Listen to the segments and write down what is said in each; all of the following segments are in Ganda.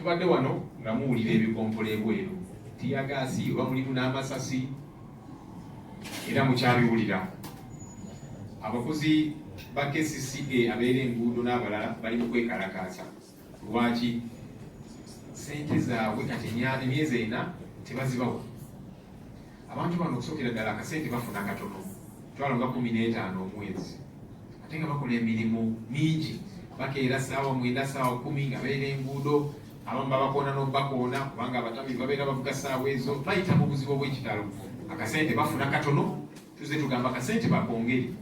tubadde wano nga muwulira ebikompolo ebweru tiyagaasi oba mulimu n'amasasi era mukyabiwulira. Abakozi ba KCCA abeera enguudo n'abalala bali mu kwekalakaasa. Lwaki? Sente zaabwe kati emyezi 4 tebazibawa. Abantu bano okusookera ddala akasente bafuna katono, twala nga 15 omwezi, ate nga bakola emirimu mingi, bakeera ssaawa 9 ssaawa 10 nga beera enguudo, abamu babakoona n'obakoona kubanga abatambi babeera bavuga ssaawa ezo, bayita mu buzibu obw'ekitalo. Akasente bafuna katono, tuzze tugamba akasente bakongere.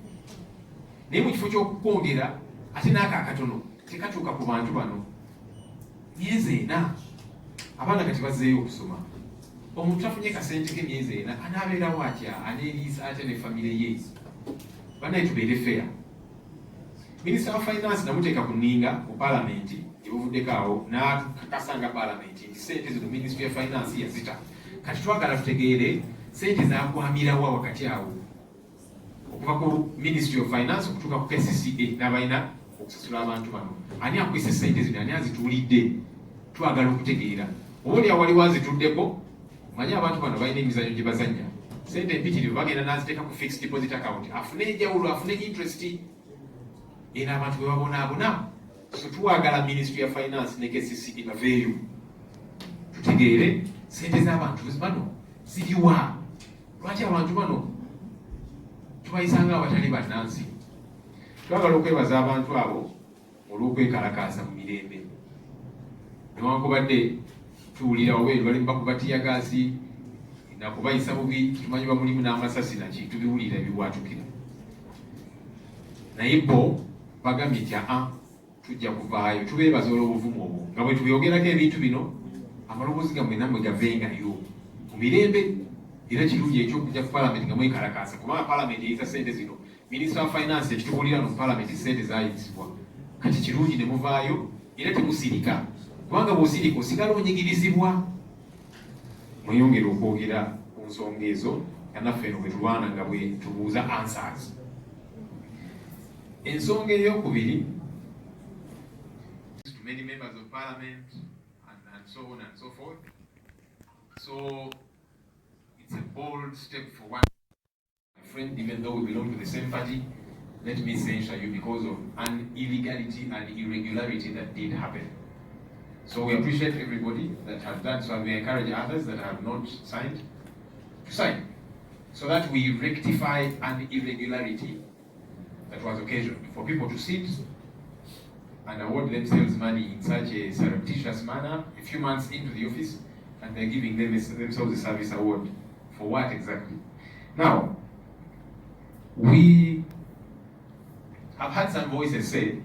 Naye mu kifo ky'okwongera ate n'ako akatono tekatuuka ku bantu bano. Myezi 4 abaana kati bazzeeyo okusoma. Omuntu afunye kasente k'emyezi 4 anaabeerawo atya, aneeriisa ate ne famire ye. Bannaye tubeere fair. Minisita wa Finance namuteeka ku nninga mu Paalamenti gye buvuddeko awo n'akakasanga Paalamenti nti sente zino Ministry ya Finance yazita. Kati twagala tutegeere sente zakwamirawa wakati awo okuva ku Ministry of Finance okutuuka ku KCCA n'abalina okusasula abantu bano. Ani akwise sente zino, ani azituulidde? Twagala okutegeera. Oba oli awaliwo azituddeko, manyi abantu bano balina emizannyo gye bazannya. Sente empitirivu bagenda n'aziteeka ku fixed deposit account, afune enjawulo, afune interest. Era abantu bwe babonaabona. So twagala Ministry ya Finance ne KCCA baveeyo tutegeere sente z'abantu bano ziriwa. Lwaki abantu bano tubayisanga abatali bannansi? Twagala okwebaza abantu abo olw'okwekalakaasa mu mirembe. Newankubadde tuwulira wabeeru bali bakuba tiyagaasi na kubayisa bubi, tumanyi bamulimu n'amasasi naki tubiwulira ebibwatukira. Naye bo bagambye nti tujja kuvaayo tubeebaza olw'obuvumu obwo. Nga bwe tubyogerako ebintu bino, amaloboozi gammwe nammwe gavengayo mu mirembe. Era kirungi ekyokujja ku Paalamenti nga mwekalakaasa, kubanga Paalamenti eyisa sente zino. Minisita wa Finance ekitubuulira mu Paalamenti sente zayisibwa. Kati kirungi ne muvaayo era temusirika, kubanga bw'osirika osigala onyigirizibwa. Mweyongere okwogera ku nsonga ezo nga naffe eno bwe tulwana nga bwe tubuuza answers. Ensonga ey'okubiri, to many members of Parliament and so on and so forth. So it's a bold step for one. My friend, even though we belong to the same party, let me censure you because of an illegality and irregularity that did happen. So we appreciate everybody that have done so, and we encourage others that have not signed to sign, so that we rectify an irregularity that was occasioned for people to sit and award themselves money in such a surreptitious manner a few months into the office, and they're giving themselves a service award. For what exactly? Now, we have had some voices say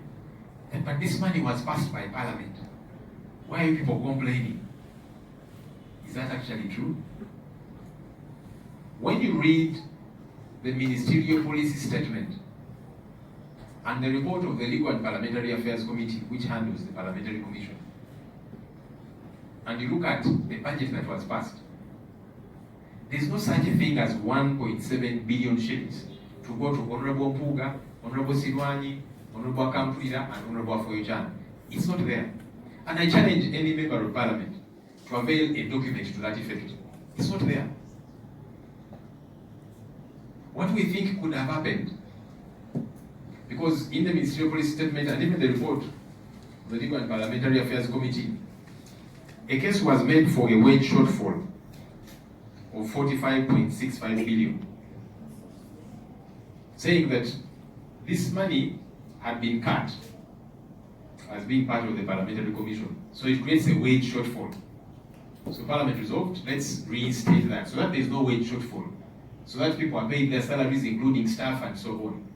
that, but this money was passed by Parliament. Why are people complaining? Is that actually true? When you read the Ministerial Policy Statement and the report of the Legal and Parliamentary Affairs Committee, which handles the Parliamentary Commission, and you look at the budget that was passed, there's no such a thing as 1.7 billion shillings to go to Honorable Mpuuga, Honorable Ssenyonyi, Honorable Kampulira, and Honorable Foyochan. It's not there. And I challenge any member of Parliament to avail a document to that effect. It's not there. What we think could have happened, because in the Ministerial Policy Statement and even the report of the Legal and Parliamentary Affairs Committee, a case was made for a wage shortfall of 45.65 billion, saying that this money had been cut as being part of the Parliamentary Commission. So it creates a wage shortfall. So Parliament resolved, let's reinstate that, so that there's no wage shortfall, so that people are paid their salaries, including staff and so on.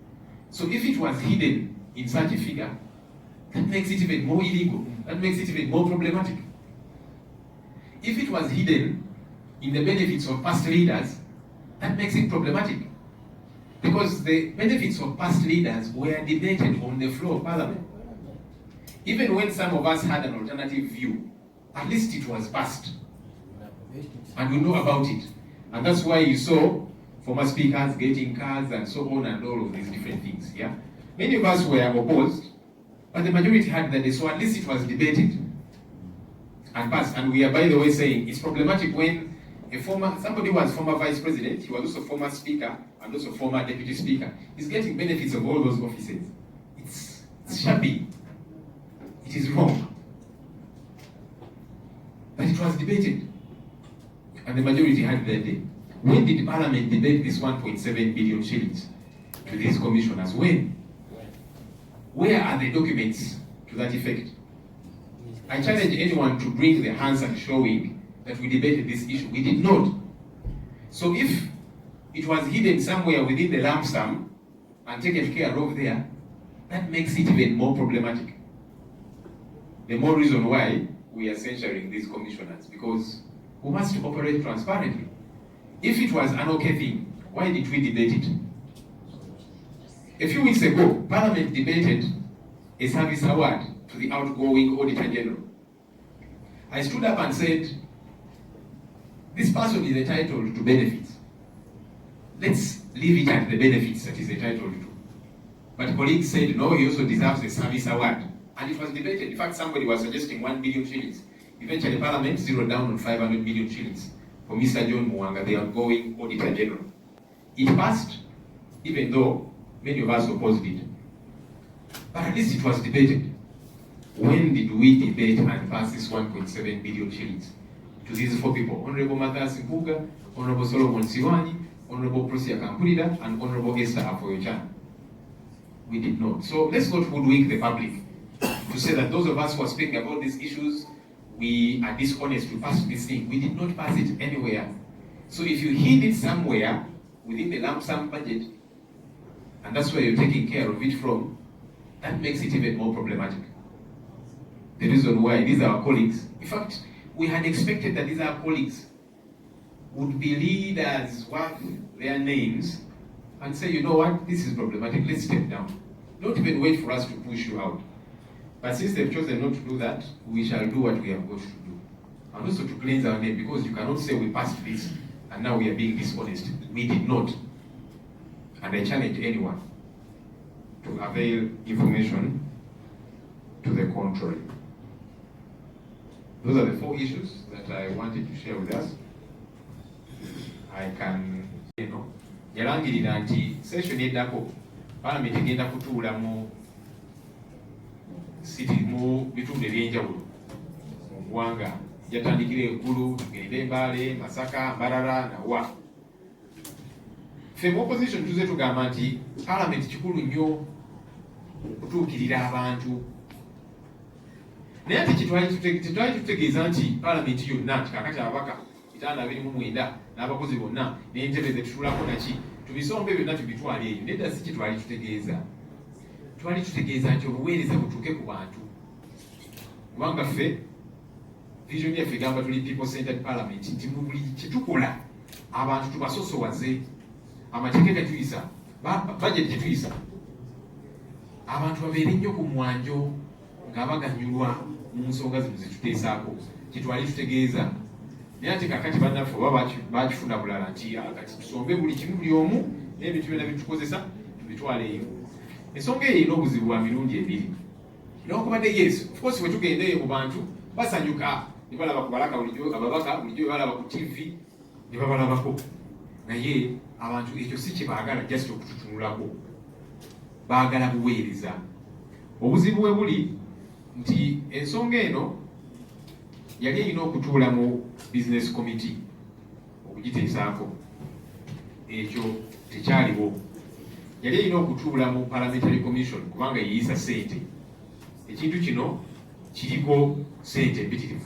So if it was hidden in such a figure, that makes it even more illegal, that makes it even more problematic. If it was hidden in the benefits of past leaders, that makes it problematic, because the benefits of past leaders were debated on the floor of Parliament. Even when some of us had an alternative view, at least it was passed, and we know about it. And that's why you saw former speakers getting cards and so on and all of these different things. Yeah, many of us were opposed, but the majority had that, so at least it was debated. and passed. And we are, by the way, saying it's problematic when somebody who was former vice president, he was also former speaker and also former deputy speaker, is getting benefits of all those offices. It's shabby. It is wrong. But it was debated, and the majority had their day. When did Parliament debate this 1.7 billion shillings to these commissioners? When? Where are the documents to that effect? I challenge anyone to bring the answer showing that we debated this issue. We did not. So if it was hidden somewhere within the lump sum and taken care of there, that makes it even more problematic. The more reason why we are censuring these commissioners, because we must operate transparently. If it was an okay thing, why did we debate it? A few weeks ago, Parliament debated a service award to the outgoing Auditor General. I stood up and said, this person is entitled to benefits. Let's leave it at the benefits that he's entitled to. But colleagues said, no, he also deserves a service award. And it was debated. In fact, somebody was suggesting 1 billion shillings. Eventually, Parliament zeroed down on 500 million shillings for Mr. John Muwanga, the outgoing Auditor General. It passed, even though many of us opposed it. But at least it was debated. When did we debate and pass this 1.7 billion shillings to these 4 people? Honorable MATIONAL Mpuuga, Honorable Ssenyonyi, Honorable Prosia Kampulira, and Honorable Esther Afoyochan. We did not. So let's not hoodwink the public to say that those of us who are speaking about these issues, we are dishonest to pass this thing. We did not pass it anywhere. So if you hid it somewhere within the lump sum budget, and that's where you're taking care of it from, that makes it even more problematic. The reason why these are our colleagues. In fact, we had expected that these are our colleagues would be leaders worth their names and say, you know what, this is problematic, let's step down. Don't even wait for us to push you out. But since they've chosen not to do that, we shall do what we are going to do. And also to cleanse our name, because you cannot say we passed this and now we are being dishonest. We did not. And I challenge anyone to avail information to the contrary. Those are the 4 issues that I wanted to share with us. I can, yalangirira nti session eddako Parliament egenda kutuula mu bitundu ebyenjawulo mu ggwanga. Yatandikira eggulu, tugende Mbale, Masaka, Mbarara na Wa. Ffe mu opposition tuze tugamba nti Parliament kikulu nnyo okutuukirira abantu. Naye ate tetwali tutegeeza nti Parliament yonna nti kaakati ababaka 529 n'abakozi bonna n'entebe ze tutulako naki tubisombe byonna tubitwale eyo. Nedda si kitwali tutegeeza. Twali tutegeeza nti obuweereza butuuke ku bantu. Kubanga ffe vision yaffe egamba tuli people centered parliament, nti mu buli kyetukola abantu tubasosowaze, amateeka getuyisa, budget getuyisa, abantu babeere nnyo ku mwanjo nga baganyulwa mu nsonga zino zetuteesaako. Kitwali tutegeeza. Naye ate kakati bannaffe oba bakifuna bulala nti kati tusombe buli kimu buli omu n'ebintu byonna bitukozesa tubitwale eyo. Ensonga eyo erina obuzibu bwa mirundi ebiri. Newankubadde yes, of course bwe tugenda eyo mu bantu basanyuka ne balaba ku balaka bulijjo, ababaka bulijjo balaba ku TV ne babalabako. Naye abantu ekyo si kye baagala just okututunulako. Baagala buweereza. Obuzibu bwe buli nti ensonga eno yali erina okutuula mu business committee okugiteesaako. Ekyo tekyaliwo. Yali erina okutuula mu parliamentary commission kubanga yeeyisa ssente. Ekintu kino kiriko ssente empitirivu.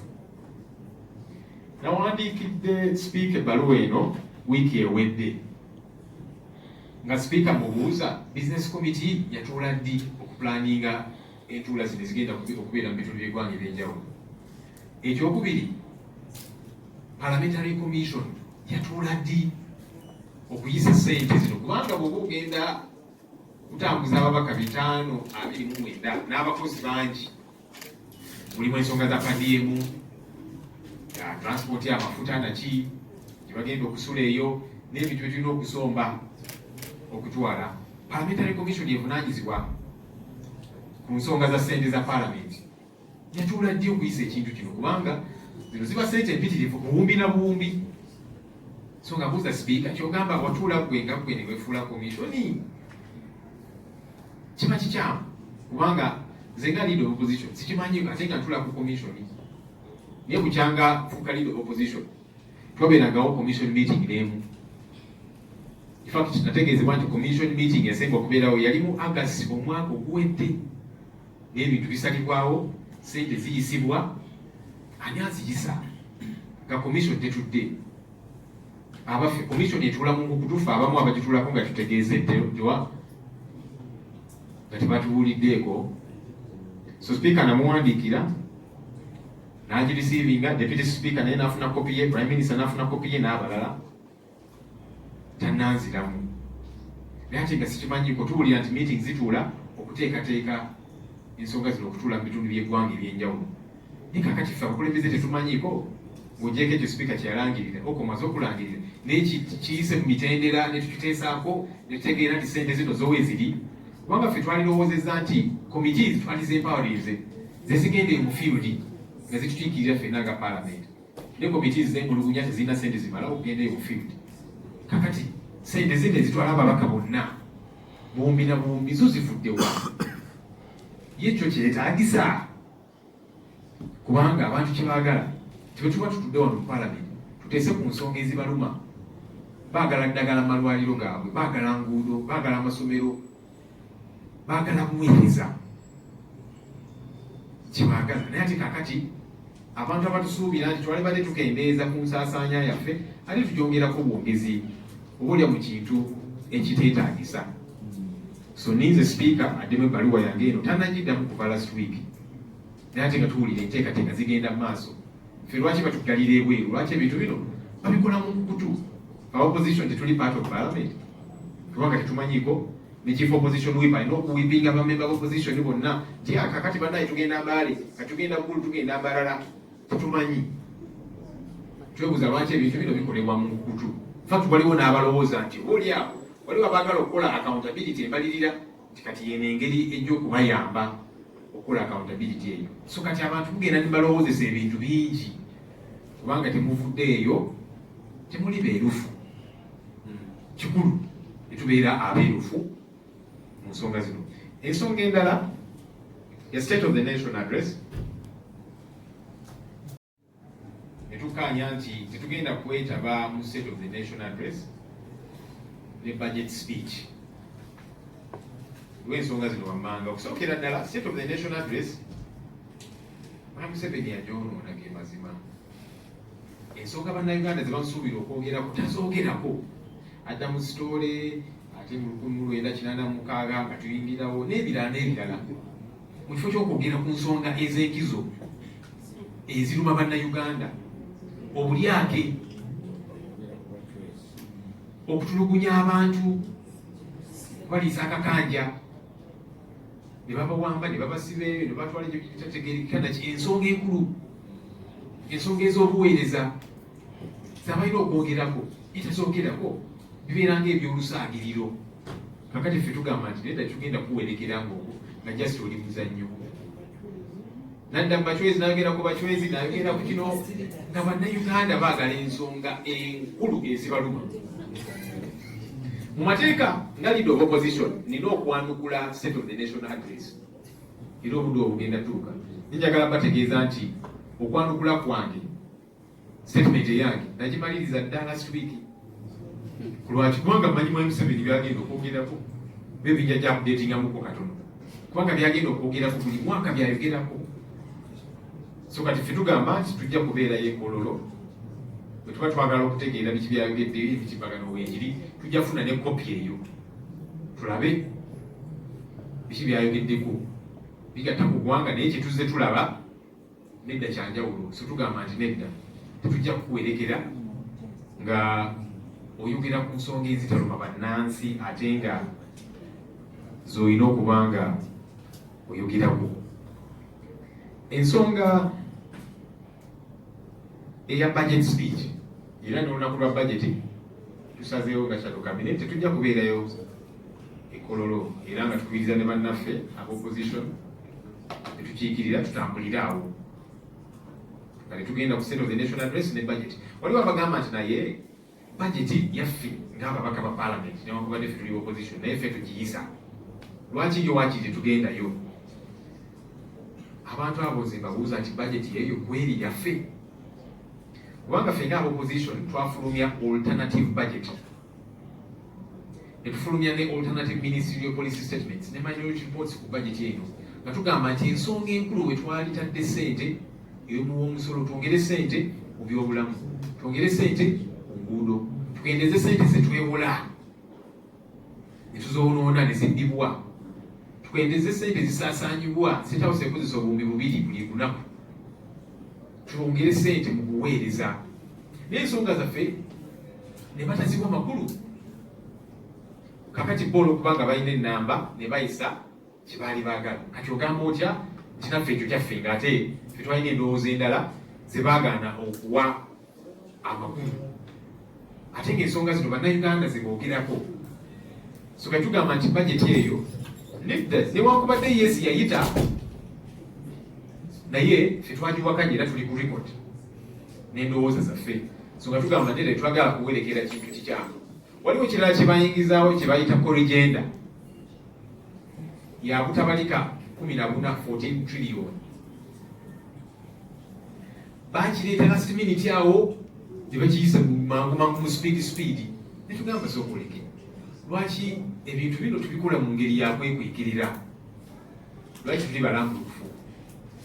Nawandiikidde sipiika ebbaluwa eno wiiki ewedde nga sipiika mubuuza business committee yatuula ddi okupulaninga entuula zino zigenda okubeera mu bitundu by'eggwanga eby'enjawulo. Ekyokubiri, parliamentary commission yatuula ddi okuyisa ssente zino, kubanga bw'oba ogenda kutambuza ababaka 529 n'abakozi bangi, mulimu ensonga za padiemu, transport y'amafuta naki gye bagenda okusula eyo n'ebintu byetulina okusomba okutwala. Parliamentary commission evunaanyizibwa ku nsonga za ssente za parliament. yatuula ddi okuyisa ekintu kino kubanga zino ziba sente empitirivu buwumbi na buwumbi. So nga buuza sipiika kyogamba watuula gwe nga gwe ne weefuula komishoni kiba kikyamu kubanga nze nga leader opposition sikimanyi ate nga ntula ku komishoni naye bukyanga fuuka leader opposition twabeeragawo commission meeting n'emu. In fact nategeezebwa nti commission meeting esemba okubeerawo yali mu August omwaka oguwedde n'ebintu bisalibwawo sente ziyisibwa ani aziyisa nga commission tetudde. Abaffe commission etuula mu kutufa abamu abagituulako nga tutegeezeddewa nga tebatuwuliddeeko. So speaker namuwandiikira n'agirisiivinga, deputy speaker naye n'afuna kopi ye, prime minister n'afuna kopi ye n'abalala tannanziramu. Naye ate nga sikimanyiiko tuwulira nti meeting zituula okuteekateeka ensonga zino okutuula mu bitundu by'eggwanga eby'enjawulo. Naye kakati ffe abakulembeze tetumanyiiko ng'ogyeko ekyo sipiika kyeyalangirira okomaze okulangirira naye kiyise mu mitendera ne tukiteesaako ne tutegeera nti ssente zino zowe ziri. Kubanga ffe twalirowoozezza nti committees twalizempowerinze ze zigende mu field nga zitukiikirira ffenna nga parliament. Ne committees z'emulugunya tezirina ssente zimala okugenda mu field. Kakati ssente zino ezitwala ababaka bonna buwumbi na buwumbi zo zivuddewa. Ye ekyo kyetaagisa kubanga abantu kye baagala twe tuba tutudde wano mu parliament tuteese ku nsonga ezibaluma. Baagala ddagala mu malwaliro gaabwe, baagala nguudo, baagala amasomero, baagala kuweereza kyebaagala. Naye ate kakati abantu abatusuubira nti twali badde tukendeeza ku nsaasaanya yaffe ate tugyongerako bwongezi obulya mu kintu ekiteetaagisa. So ninze speaker addemu ebbaluwa yange eno tannagiddamu kuva last week. Naye ate nga tuwulira enteekateeka zigenda mu maaso. Ffe lwaki batugalira ebweru? Lwaki ebintu bino babikola mu nkukutu? Opposition tetuli part of parliament kubanga tetumanyiiko ne chief opposition whip alina okuwipinga bamemba opposition bonna nti kakati bannaye tugenda Mbale, katugenda Bugulu, tugenda Mbarara. Tetumanyi. Twebuuza lwaki ebintu bino bikolebwa mu nkukutu. Fact waliwo n'abalowooza nti olyawo waliwo abaagala okukola accountability embalirira nti kati yeno engeri egy'okubayamba okukola accountability eyo. So kati abantu mugenda ne balowoozesa ebintu bingi kubanga temuvudde eyo temuli beerufu. Kikulu netubeera abeerufu mu nsonga zino. Ensonga endala ya State of the Nation address netukkaanya nti tetugenda kwetaba mu State of the Nation address ne budget speech lw'ensonga zino wammanga. Okusookera ddala State of the Nation address Museveni yagyonoona ge mazima. Ensonga bannayuganda ze bamusuubira okwogerako tazoogerako. Adda mu sitole ate mu 1986 nga tuyingirawo n'ebirala n'ebirala mu kifo ky'okwogera ku nsonga ez'enkizo eziruma bannayuganda, obulyake, okutulugunya abantu, baliisa akakanja ne babawamba ne babasiba ne batwala ekyo kitategeerekeka naki. Ensonga enkulu, ensonga ez'obuweereza zabalina okwogerako etazoogerako bibeera ng'ebyolusaagiriro. Kakati ffe tugamba nti nedda tugenda kuwerekera ng'ogwo nga just oli muzannyo. Nadda mu bachwezi n'ayogera ku bachwezi n'ayogera ku kino nga bannayuganda baagala ensonga enkulu ezibaluma. Mu mateeka nga leader of opposition nina okwanukula State of the Nation address era obudde obugenda tuuka. Njagala bategeeza nti okwanukula kwange statement eyange nagimaliriza ddala last week. Kulwaki? Kubanga mmanyimu Museveni byagenda okwogerako bebinja gya kudetingamuko katono kubanga byagenda okwogerako buli mwaka byayogerako. So kati ffe tugamba nti tujja kubeerayo enkololo bwe tuba twagala okutegeera biki byayogedde ebitimbagano w'enjiri tujja kufuna ne kopi eyo tulabe biki byayogeddeko bigatta ku ggwanga. Naye kyetuzze tulaba nedda kyanjawulo. So tugamba nti nedda tetujja kukuwerekera nga oyogera ku nsonga ezitaluma bannansi ate nga z'olina okuba nga oyogerako. Ensonga eya budget speech era n'olunaku lwa budget tusazeewo nga shadow cabinet tetujja kubeerayo ekololo era nga tukubiriza ne bannaffe aba opposition netukiikirira tutambulira awo nga netugenda ku settle the national address ne budget. Waliwo abagamba nti naye budget yaffe ng'ababaka ba parliament newankubadde ffe tuli opposition naye ffe tugiyisa, lwaki yo waakiri tetugendayo? Abantu abo nze mbabuuza nti budget yeeyo kweri yaffe? Kubanga ffe nga opposition twafulumya alternative budget, netufulumya ne alternative ministerial policy statements ne minority reports ku budget eno nga tugamba nti ensonga enkulu we twali tadde ssente ey'omuwoomusolo, twongere ssente mu byobulamu, twongere ssente ku nguudo, tugendeze ssente zetwewola ne tuzoonoona ne ziddibwa, tugendeze ssente zisaasaanyibwa sentawusi ekozesa obuwumbi 2 buli lunaku, twongere ssente mu kuweereza. N'ensonga zaffe ne batazibwa makulu. Kakati bo olwokubanga balina ennamba ne bayisa kye baali baagala, kati ogamba otya nti naffe ekyo kyaffe ng'ate ffe twalina endowooza endala ze baagaana okuwa amakulu, ate ng'ensonga zino bannayuganda ze boogerako. So kati tugamba nti bajeti eyo newankubadde yesi yayita naye ffe twagiwakanya era tuli ku record n'endowooza zaffe. So nga tugamba nti twagala kuwerekera kintu kikyamu. Waliwo kirala kye bayingizaawo kye bayita corrigenda ya butabalika 14 trillion. Bakireeta last minute awo ne bakiyisa mangu mu speed. Ne tugamba sookoleke. Lwaki ebintu bino tubikola mu ngeri ya kwekwekirira? Lwaki tuli balambulukufu?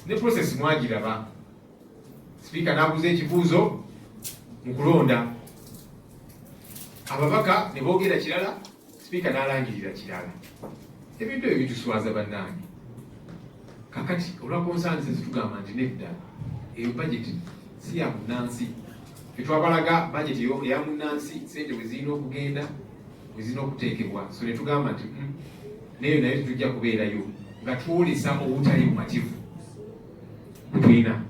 Ne process mwagiraba. Speaker n'abuuza ekibuuzo mu kulonda, ababaka ne boogera kirala, Speaker n'alangirira kirala. Ebintu ebyo bituswaza bannange. Kakati olwa konsansi zitugamba nti nedda eyo budget si ya munnansi. Ffe twabalaga budget eya munnansi, ssente bwe zirina okugenda, bwe zirina okuteekebwa. So ne tugamba nti nayo naye tujja kubeerayo nga twolesa obutali bumativu butulina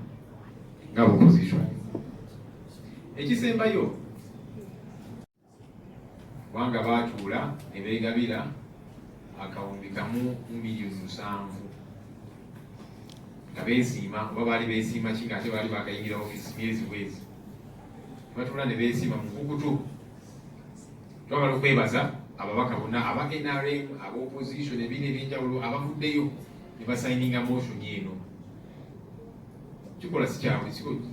nga opposition. Ekisembayo kubanga baatuula ne beegabira akawumbi kamu mu miliyoni 7 nga beesiima, oba baali beesiima ki ng'ate baali bakayingira office myezi bwezi. Batuula ne beesiima mu nkukutu. Twagala okwebaza ababaka bonna aba NRM, aba opposition, ebiina ebyenjawulo abavuddeyo ne basayininga motion eno.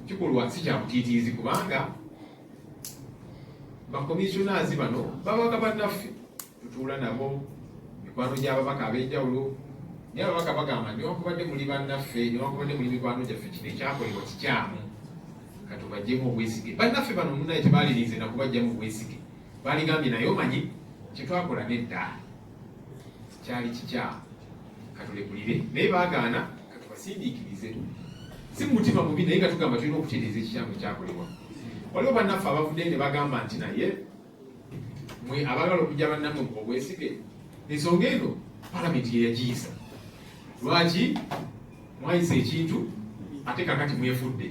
Kikolwa si kya butiitiizi kubanga bakomissionazi bano babaka bannaffe tutuula nabo, mikwano gy'ababaka ab'enjawulo, naye ababaka bagamba newankubadde muli bannaffe, newankubadde muli mikwano gyaffe, kino ekyakolebwa kikyamu, katubaggyemu obwesige. Bannaffe bano munaye tebaalirize na kubajjamu obwesige, baaligambye naye omanyi kyetwakola nedda kyali kikyamu, katulekulire. Naye baagaana katubasindiikirize, si mu mutima mubi, naye nga tugamba tulina okutereeza ekikyamu ekyakolebwa. Waliwo bannaffe abavudde ne bagamba nti naye mwe abagala okujja bannammwe obwesige, ensonga eno palamenti ye yagiyisa. Lwaki mwayisa ekintu ate kakati mwefudde?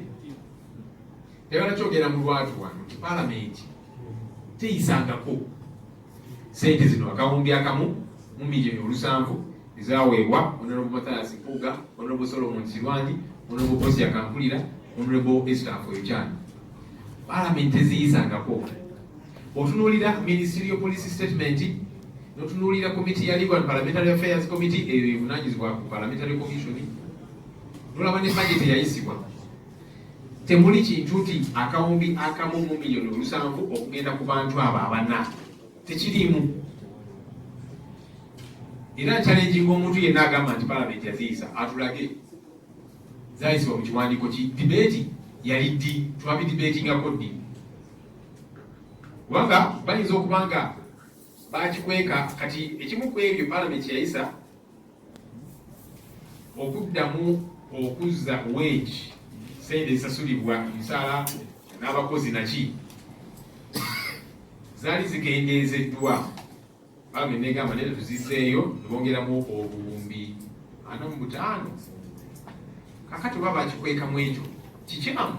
Tebala kyogera mu lwatu wano nti palamenti teyisangako ssente zino akawumbi akamu mu miliyoni 7 ezaweebwa Honorable Museveni M.p Mpuuga, Honorable Solomon Sirwanyi, Honorable Posia Kampulira, Honorable Esther Afoyokyani. Palamenti teziyisangako. Otunuulira ministerial policy statement, notunuulira committee ya Legal and Parliamentary Affairs Committee eyo evunaanyizibwa ku Parliamentary Commission, nolaba ne budget eyayisibwa, temuli kintu nti akawumbi akamu mu miliyoni 7 okugenda ku bantu abo abana, tekirimu. Era challenging omuntu yenna agamba nti palamenti yaziyisa atulage zayisibwa mu kiwandiiko ki. Debate yali ddi, twabidebatingako ddi? Kubanga bayinza okubanga bakikweka. Kati ekimu ku ebyo palamenti yayisa okuddamu okuzza wage, sente zisasulibwa emisaala n'abakozi naki, zaali zikendeezeddwa. Palamenti negamba nete tuzisseeyo tubongeramu obuwumbi 45. Kakati oba bakikwekamu ekyo kikyamu,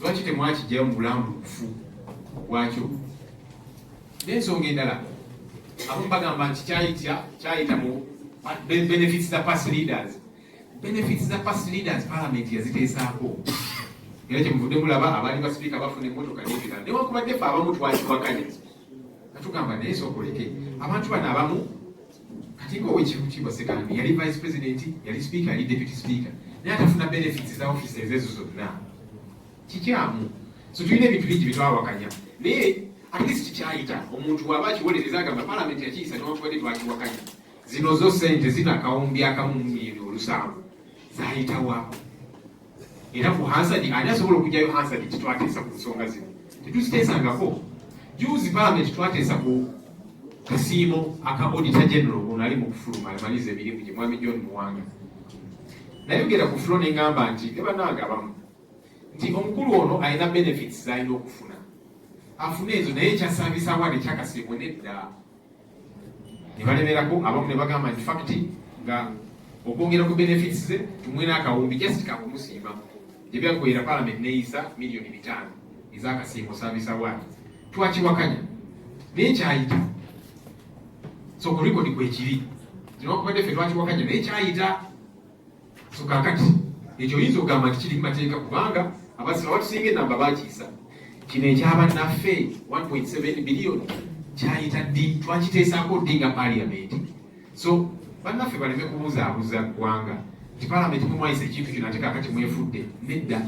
lwaki temwakijjayo mu bulambulukufu bwakyo? N'ensonga endala abamu bagamba nti kyayita mu benefits za past leaders. benefits za past leaders parliament yaziteesaako. Era kyemuvudde mulaba abaali baspeaker bafuna emmotoka n'ebirala. Newankubadde ffe abamu twakiwakanya. Katugamba naye sookoleke. Abantu bano abamu kati ng'owekitiibwa Ssekambi yali vice president, yali speaker, yali deputy speaker. Naye atafuna benefits za offices ezo zonna. Kikyamu. So tulina ebintu bingi bitwawakanya. Naye at least kyayita omuntu bw'aba akiwolereza agamba parliament yakiyisa newankubadde twakiwakanya. Zino zo ssente zina akawumbi akamu milioni 700 zaayitawa. Era ku Hansard ani asobola okujjayo Hansard titwateesa ku nsonga zino. Tetuziteesangako. Juzi parliament twateesa ku kasiimo aka auditor general ono ali mu kufuluma amaliriza emirimu gye mwami John Muwanga. Nayogera ku floor ne ngamba nti ne bannange abamu nti omukulu ono alina benefits z'alina okufuna. Afuna ezo naye ekyasaabisa awaana ekyakasiimo nedda. Ne balemerako abamu ne bagamba nti fakiti nga okwongera ku benefits ze tumwe n'akawumbi just kakumusiima. Gye byaggweera parliament neeyisa milioni 5 ez'akasiimo saabisa awaana. Twakiwakanya. Naye kyayita. So ku record kwekiri. Newankubadde ffe twakiwakanya naye kyayita. So kakati ekyo oyinza okugamba nti kiri mu mateeka kubanga abasira watusinga enamba baakiyisa. Kino ekyabannaffe 1.7 billion kyayita ddi twakiteesaako ddi nga parliament. So bannaffe baleme kubuzaabuza ggwanga nti parliament mumwayisa ekintu kino ate kakati mwefudde. Nedda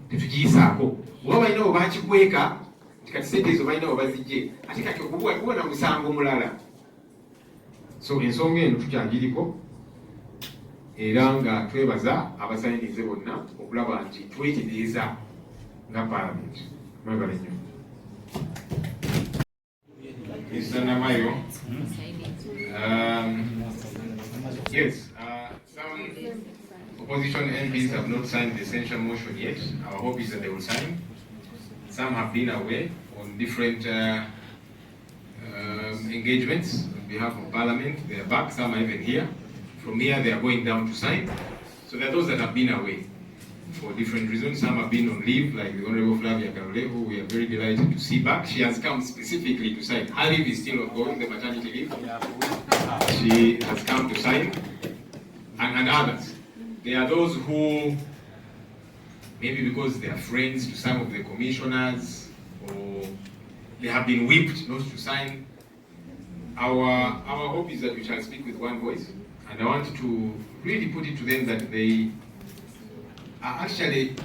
tetukiyisaako. Oba balina bwe bakikweka nti kati ssente ezo balina bwe bazijje ate kati okubona musango mulala. So ensonga eno tukyagiriko era nga twebaza abasayinize bonna okulaba nti twetereeza nga parliament. Mwebale nnyo. Mr. Namayo. Yes, some opposition MPs have not signed the censure motion yet. Our hope is that they will sign. Some have been away on different engagements on behalf of Parliament. They are back, some are even here. From here, they are going down to sign. So there are those that have been away for different reasons. Some have been on leave, like the Honorable Flavia Karole, who we are very delighted to see back. She has come specifically to sign. Her leave is still ongoing, the maternity leave. She has come to sign. And others. There are those who, maybe because they are friends to some of the commissioners, or they have been whipped not to sign. Our hope is that we shall speak with one voice. And I want to really put it to them that they are actually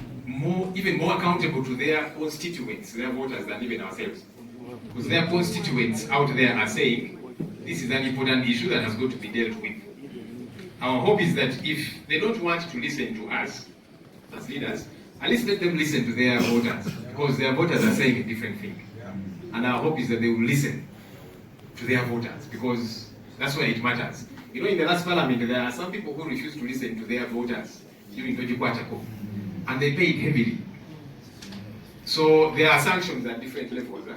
even more accountable to their constituents, their voters, than even ourselves. Because their constituents out there are saying, this is an important issue that has got to be dealt with. Our hope is that if they don't want to listen to us as leaders, at least let them listen to their voters, because their voters are saying a different thing. And our hope is that they will listen to their voters, because that's why it matters. You know, in the last parliament, there are some people who refuse to listen to their voters during Tojikwatako, and they paid heavily. So there are sanctions at different levels,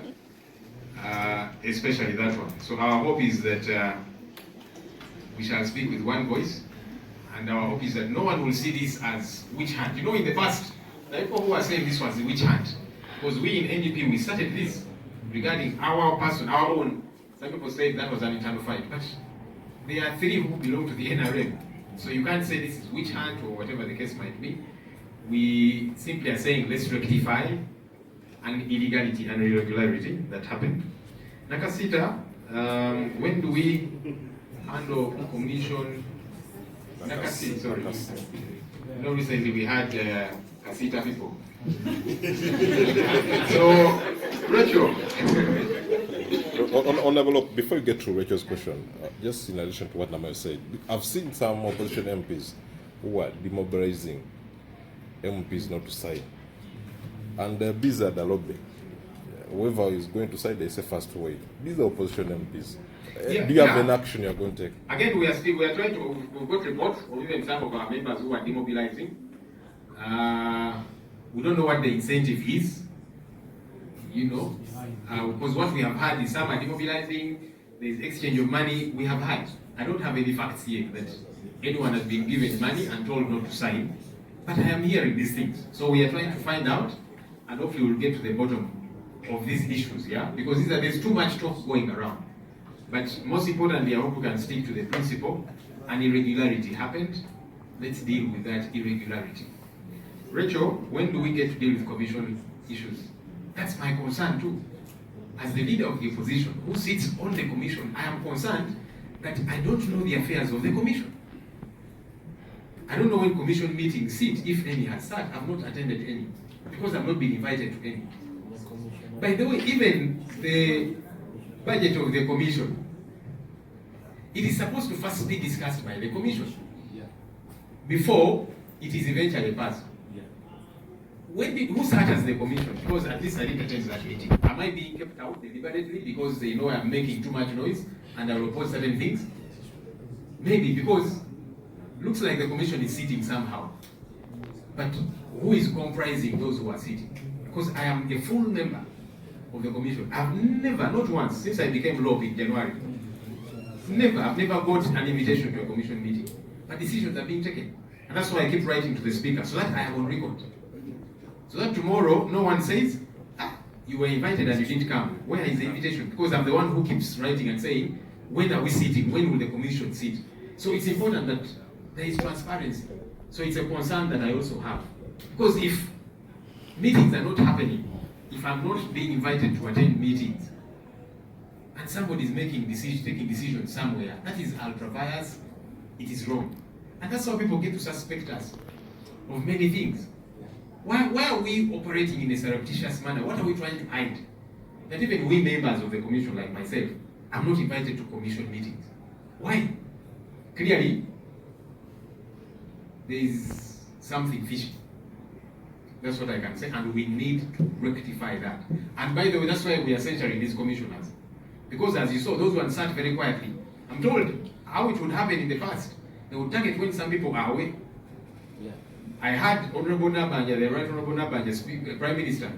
especially that one. So our hope is that we shall speak with one voice, and our hope is that no one will see this as witch hunt. You know, in the past, the people who are saying this was a witch hunt, because we in NDP, we started this regarding our person, our own. Some people say that was an internal fight, but there are 3 who belong to the NRM. So you can't say this is witch hunt or whatever the case might be. We simply are saying let's rectify an illegality and irregularity that happened. Nakasita, when do we handle commission? Nakasi, sorry. No, recently we had Kasita people. So, Rachel. Honorable, look, before you get to Rachel's question, just in addition to what Namayo said, I've seen some opposition MPs who are demobilizing MPs not to sign. And these are the lobby. Whoever is going to sign, they say first wait. These are opposition MPs. Do you have an action you're going to take? Again, we are trying to, we've got reports of even some of our members who are demobilizing. We don't know what the incentive is, you know, because what we have had is some are demobilizing, there's exchange of money. We have had, I don't have any facts yet that anyone has been given money and told not to sign, but I am hearing these things. So we are trying to find out, and hopefully we'll get to the bottom of these issues, yeah, because there's too much talk going around. But most importantly, I hope we can stick to the principle. An irregularity happened, let's deal with that irregularity. Rachel, when do we get to deal with commission issues? That's my concern too. As the leader of the opposition who sits on the commission, I am concerned that I don't know the affairs of the commission. I don't know when commission meetings sit, if any has sat. I've not attended any, because I've not been invited to any. By the way, even the budget of the commission, it is supposed to first be discussed by the commission before it is eventually passed. Who sat as the commission? Because at least I didn't attend that meeting. Am I being kept out deliberately because they know I'm making too much noise and I will report certain things? Maybe because looks like the commission is sitting somehow. But who is comprising those who are sitting? Because I am a full member of the commission. I've never, not once, since I became law in January, I've never got an invitation to a commission meeting. But decisions are being taken. And that's why I keep writing to the speaker, so that I am on record. So that tomorrow, no one says, you were invited and you didn't come. Where is the invitation? Because I'm the one who keeps writing and saying, when are we sitting? When will the commission sit? So it's important that there is transparency. So it's a concern that I also have. Because if meetings are not happening, if I'm not being invited to attend meetings, and somebody is taking decisions somewhere, that is ultra-vires, it is wrong. And that's how people get to suspect us of many things. Why are we operating in a surreptitious manner? What are we trying to hide? That even we members of the commission, like myself, I'm not invited to commission meetings. Why? Clearly, there is something fishy. That's what I can say, and we need to rectify that. And by the way, that's why we are censuring these commissioners. Because as you saw, those ones sat very quietly. I'm told how it would happen in the past. They would target when some people are away. I had Honorable Nabanja, the Right Honorable Nabanja, Prime Minister,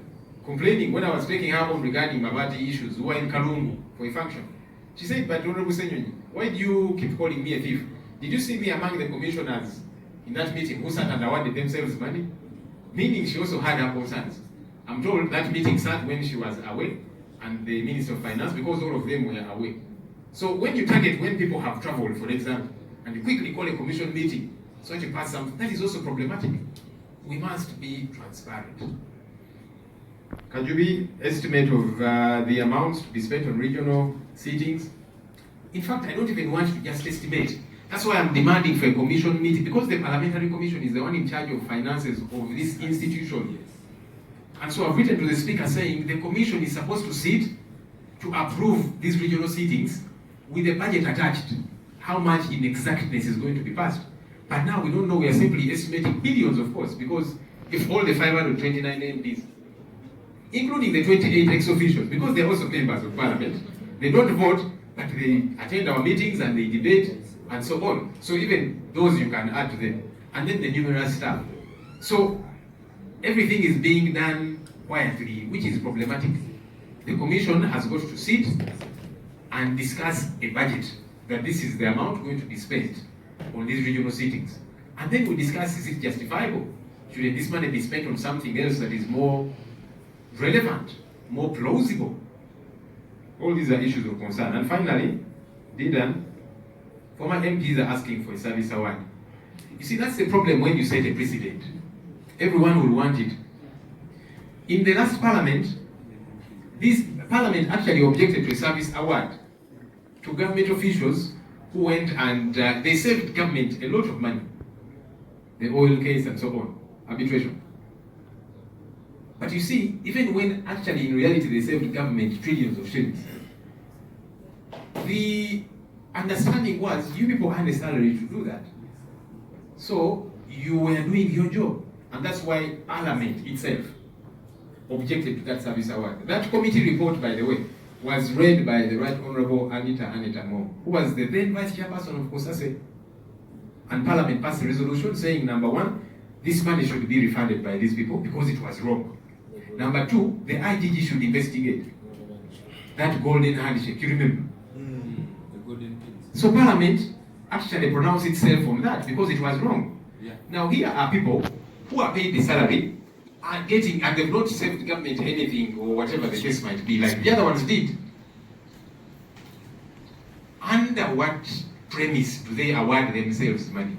complaining when I was taking her home regarding Mabati issues, who were in Kalungu for a function. She said, but Honorable Ssenyonyi, why do you keep calling me a thief? Did you see me among the commissioners in that meeting who sat and awarded themselves money? Meaning she also had her concerns. I'm told that meeting sat when she was away, and the Minister of Finance, because all of them were away. So when you target when people have traveled, for example, and you quickly call a commission meeting, so to pass something, that is also problematic. We must be transparent. Can you be estimate of the amounts to be spent on regional seatings? In fact, I don't even want to just estimate. That's why I'm demanding for a commission meeting, because the parliamentary commission is the one in charge of finances of this institution. And so I've written to the speaker saying the commission is supposed to sit to approve these regional seatings with a budget attached. How much in exactness is going to be passed? But now we don't know, we are simply estimating billions, of course, because if all the 529 MPs, including the 28 ex-officials, because they're also members of parliament, they don't vote, but they attend our meetings and they debate and so on. So even those you can add to them. And then the numerous staff. So everything is being done quietly, which is problematic. The commission has got to sit and discuss a budget, that this is the amount going to be spent on these regional sittings. And then we discuss, is it justifiable? Should this money be spent on something else that is more relevant, more plausible? All these are issues of concern. And finally, Didan, former MPs are asking for a service award. You see, that's the problem when you set a precedent. Everyone will want it. In the last parliament, this parliament actually objected to a service award to government officials who went and they saved government a lot of money. The oil case and so on, arbitration. But you see, even when actually in reality they saved government trillions of shillings, the understanding was you people earn a salary to do that. So you were doing your job. And that's why Parliament itself objected to that service award. That committee report, by the way, was read by the Right Honorable Anita Moore, who was the then Vice Chairperson of COSASE. And Parliament passed a resolution saying, number one, this money should be refunded by these people because it was wrong. Number two, the IGG should investigate that golden handshake. You remember? The golden pins. So Parliament actually pronounced itself on that because it was wrong. Yeah. Now here are people who are paid the salary, are getting, and they've not saved government anything or whatever the case might be, like the other ones did. Under what premise do they award themselves money?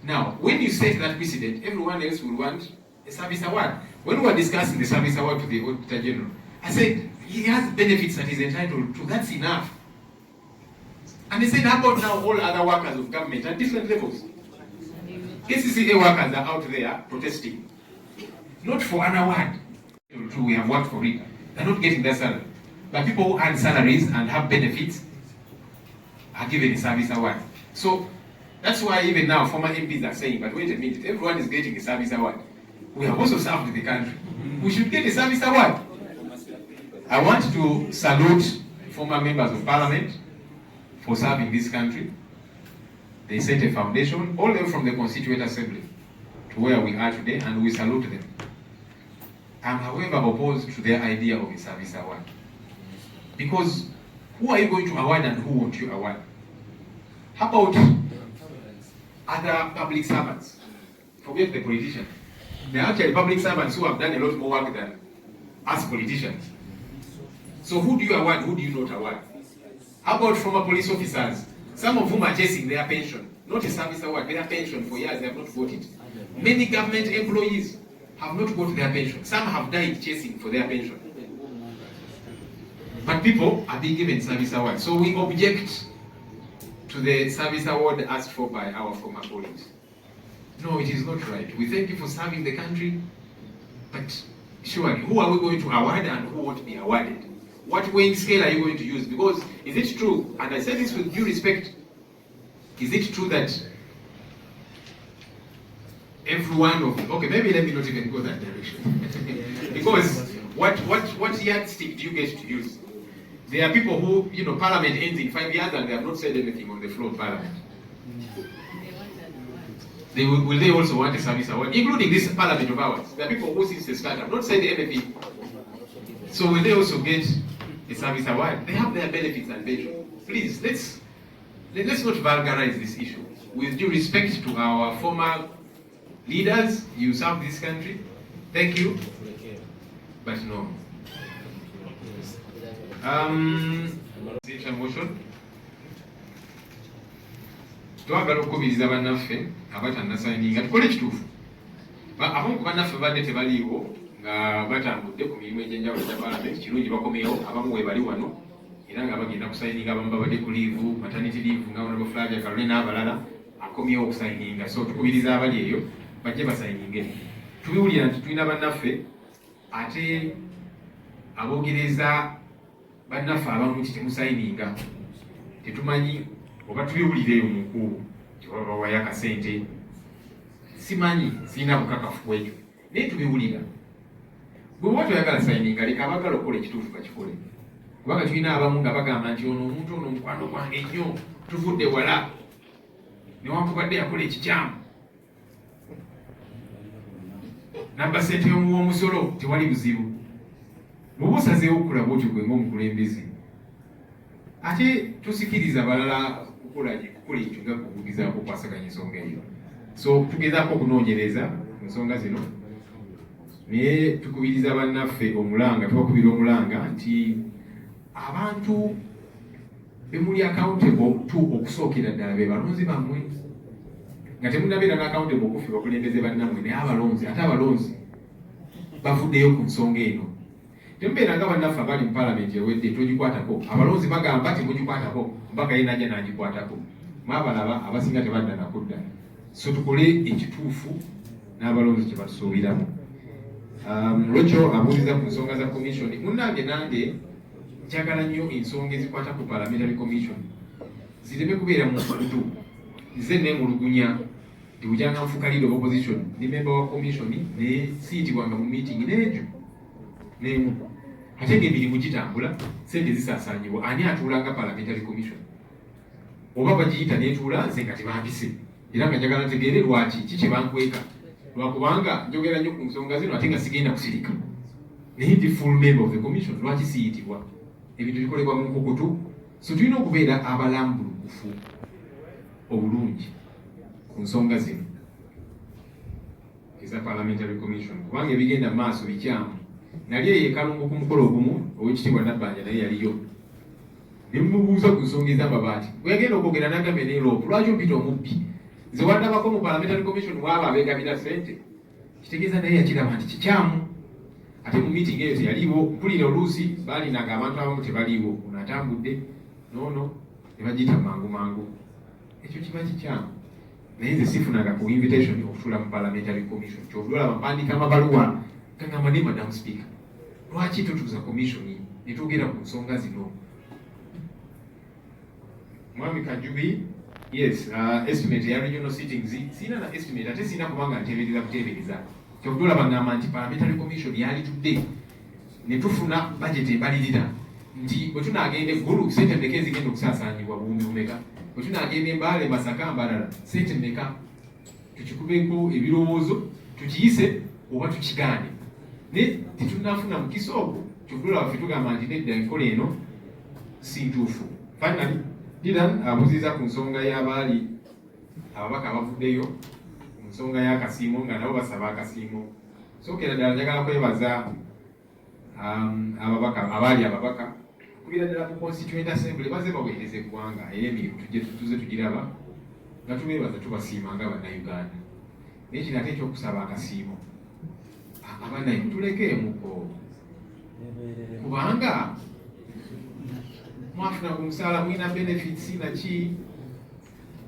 Now, when you set that precedent, everyone else will want a service award. When we were discussing the service award to the Auditor General, I said, he has benefits that he's entitled to, that's enough. And he said, how about now all other workers of government at different levels? KCCA workers are out there protesting. Not for an award. We have worked for it. They're not getting their salary. But people who earn salaries and have benefits are given a service award. So that's why even now former MPs are saying, but wait a minute, everyone is getting a service award. We have also served the country. We should get a service award. I want to salute former members of parliament for serving this country. They set a foundation all the way from the Constituent Assembly to where we are today, and we salute them. I'm however opposed to their idea of a service award. Because who are you going to award and who won't you award? How about other public servants? Forget the politicians. There are actually public servants who have done a lot more work than us politicians. So who do you award, who do you not award? How about former police officers, some of whom are chasing their pension, not a service award, their pension for years they have not got it. Many government employees have not got their pension. Some have died chasing for their pension. But people are being given service awards. So we object to the service award asked for by our former colleagues. No, it is not right. We thank you for serving the country, but surely, who are we going to award and who won't be awarded? What weighing scale are you going to use? Because is it true, and I say this with due respect, is it true that everyone of, okay, maybe let me not even go that direction. Because what yardstick do you get to use? There are people who, Parliament ends in 5 years and they have not said anything on the floor of Parliament. Will they also want a service award, including this Parliament of ours? There are people who since the start have not said anything. So will they also get a service award? They have their benefits and pension. Please, let's not vulgarize this issue. With due respect to our former leaders, you serve this country. Thank you. But no. Motion. Twagala okubiriza bannaffe abatannasayininga tukole ekituufu. Abamu ku bannaffe badde tebaliiwo nga batambudde ku mirimu egy'enjawulo gya Parliament, kirungi bakomyewo, abamu we bali wano era nga bagenda kusayininga, abamu babadde ku liivu, maternity leave nga Honorable Flavia Kalole n'abalala akomyewo okusayininga. So tukubiriza abali eyo bajje basayininge. Tubiwulira nti tulina bannaffe ate abogereza bannaffe abamu nti temusayininga. Tetumanyi oba tubiwulire eyo mukubu tebaba bawayo akasente, simanyi, sirina bukakafu bwekyo, naye tubiwulira. Bwe oba toyagala sayininga, leka abagala okukola ekituufu bakikole. Kubanga tulina abamu nga bagamba nti ono omuntu ono mukwano gwange nnyo, tuvudde wala newankubadde yakola ekikyamu, nabba ssente y'omusolo, tewali buzibu. Bw'oba osazeewo okulaba otyo gwe ng'omukulembeze, ate tusikiriza balala kukola ekyo nga kubugizaako okwasaganya ensonga eyo. So tugezaako okunoonyereza ku nsonga zino, naye tukubiriza bannaffe omulanga, tubakubira omulanga nti abantu bemuli accountable okusookera ddala be balonzi bammwe, nga temunabeera na accountable okufi bakulembeze bannammwe, naye abalonzi, ate abalonzi bavuddeyo ku nsonga eno. Temubeera nga bannaffe abali mu Parliament ewedde togikwatako, abalonzi bagamba temugikwatako, mpaka ye najja n'agikwatako. Mwabalaba abasinga tebadda nakudda. So tukole ekituufu n'abalonzi kye batusuubiramu. Lwekyo abuuliza ku nsonga za commission, munnange nange njagala nnyo ensonga ezikwata ku Parliamentary Commission zireme kubeera mu nkutu, nze neemulugunya nti bujanga nfuuka leader of opposition ndi member wa commission ne siyitibwanga mu meeting n'ekyo n'emu. Ate ng'emirimu gitambula, ssente zisaasaanyibwa, ani atuulanga Parliamentary Commission? Oba bagiyita n'etuula nze nga tebampise, era nga njagala ntegeere lwaki, ki kye bankweka. Lwakubanga njogera nnyo ku nsonga zino ate nga sigenda kusirika. Naye ndi full member of the commission, lwaki siyitibwa? Ebintu bikolebwa mu nkukutu. So tulina okubeera abalambulukufu obulungi ku nsonga zino eza Parliamentary Commission, kubanga ebigenda mu maaso bikyamu. Nali eyo ekalungu ku mukolo ogumu, Oweekitiibwa Nabbanja naye yaliyo. Ne mmubuuza ku nsonga ez'amabaati. Bwe yagenda okwogera n'agambye n'eroopu, lwaki ompita omubbi? nze wandabako mu parliamentary commission waba abegabira ssente kitegeeza naye yakiraba nti kikyamu ate mu meeting eyo teyaliwo mpulira oluusi baalinanga abantu abamu tebaliiwo ono atambudde noono ne bagiyita mangu ekyo kiba kikyamu naye nze sifunaga ku invitation okutuula mu parliamentary commission kyolaba mpandika amabaluwa gangamba ne madam speaker lwaki totuuza commission ne twogera ku nsonga zino mwami Kajubi yes estimate ya regional sittings sina na estimate ate sina kubanga ntebereza kyokudula bangamba nti parliamentary commission yali tudde ne tufuna budget ebalirira nti bwe tunagenda eggulu sente mmeka ezigenda okusaasaanyibwa buwumbi bumeka bwe tunagenda Embaale Masaka Mbarara sente mmeka tukikubeko ebirowoozo tukiyise oba tukigaane ne tetunafuna mukisa ogwo kyokudula waffe tugamba nti nedda enkola eno si ntuufu finally Dylan abuziza ku nsonga y'abaali ababaka abavuddeyo ku nsonga y'akasiimo nga nabo basaba akasiimo sookera ddala njagala kwebaza ababaka abaali ababaka kubira ddala ku constituent assembly baze baweereza eggwanga era emirimu tuze tugiraba nga tubeebaza tubasiima nga bannayuganda naye kino ate ekyokusaba akasiimo abanayi mutulekeemuko kubanga mwafuna ku musaala mwina benefits naki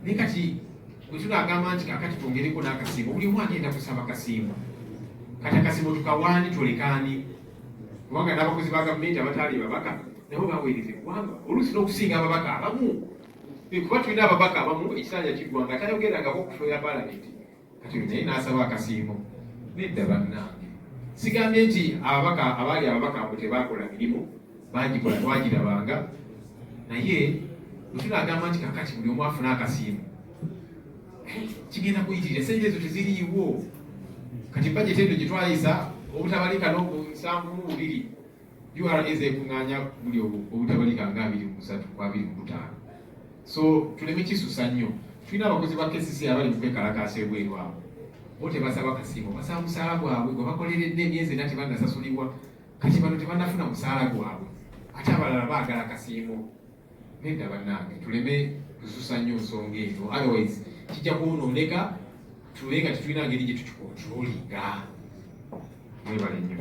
naye kati bwe tunagamba nti kakati twongereko n'akasiimo buli omu agenda kusaba akasiimo kati akasiimo tukawaani tulekaani kubanga n'abakozi ba gavumenti abataali babaka nabo baweereza eggwanga oluusi n'okusinga ababaka abamu kuba tulina ababaka abamu ekisanja kiggwanga atayogerangako okufuya palamenti kati naye n'asaba akasiimo nedda bannange sigambye nti ababaka abaali ababaka abo tebakola mirimu bagikola twagirabanga naye tunagamba nti kakati buli omu afuna akasiimo kigenda kuyitirira sente ezo teziriiwo kati budget eno gye twayisa obutabalika n'oku7 URS ekuŋŋaanya buli obutabalika nga 23 ku 25 so tuleme kisusa nnyo tulina abakozi ba KCC abali mu kwekalakaasa ebweru abo bo tebasaba kasiimo basaba musaala gwabwe gwe bakoleredde emyezi ena tebannasasulibwa kati bano tebannafuna musaala gwabwe ate abalala baagala akasiimo nedda bannange tuleme kususa nnyo nsonga ezo otherwise kijja kwonooneka tube nga tetulina ngeri gye tukikontrolinga mwebale nnyo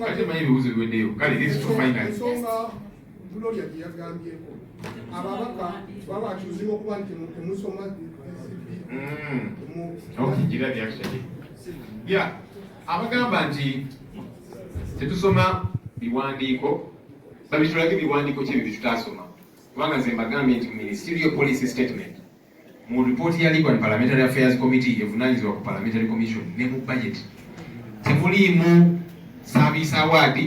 ate manyi ebibuuzo biweddeyo kale this to final Gloria yagambyeko ababaka babakyuzinga okuba nti temusoma okugira byakishaki ya abagamba nti tetusoma biwandiiko babitulage biwandiiko kyebi bitutasoma kubanga nze mbagambye nti ministerial policy statement mu ripooti ya Legal and Parliamentary Affairs Committee evunaanyizibwa ku Parliamentary Commission ne mu budget temuliimu service award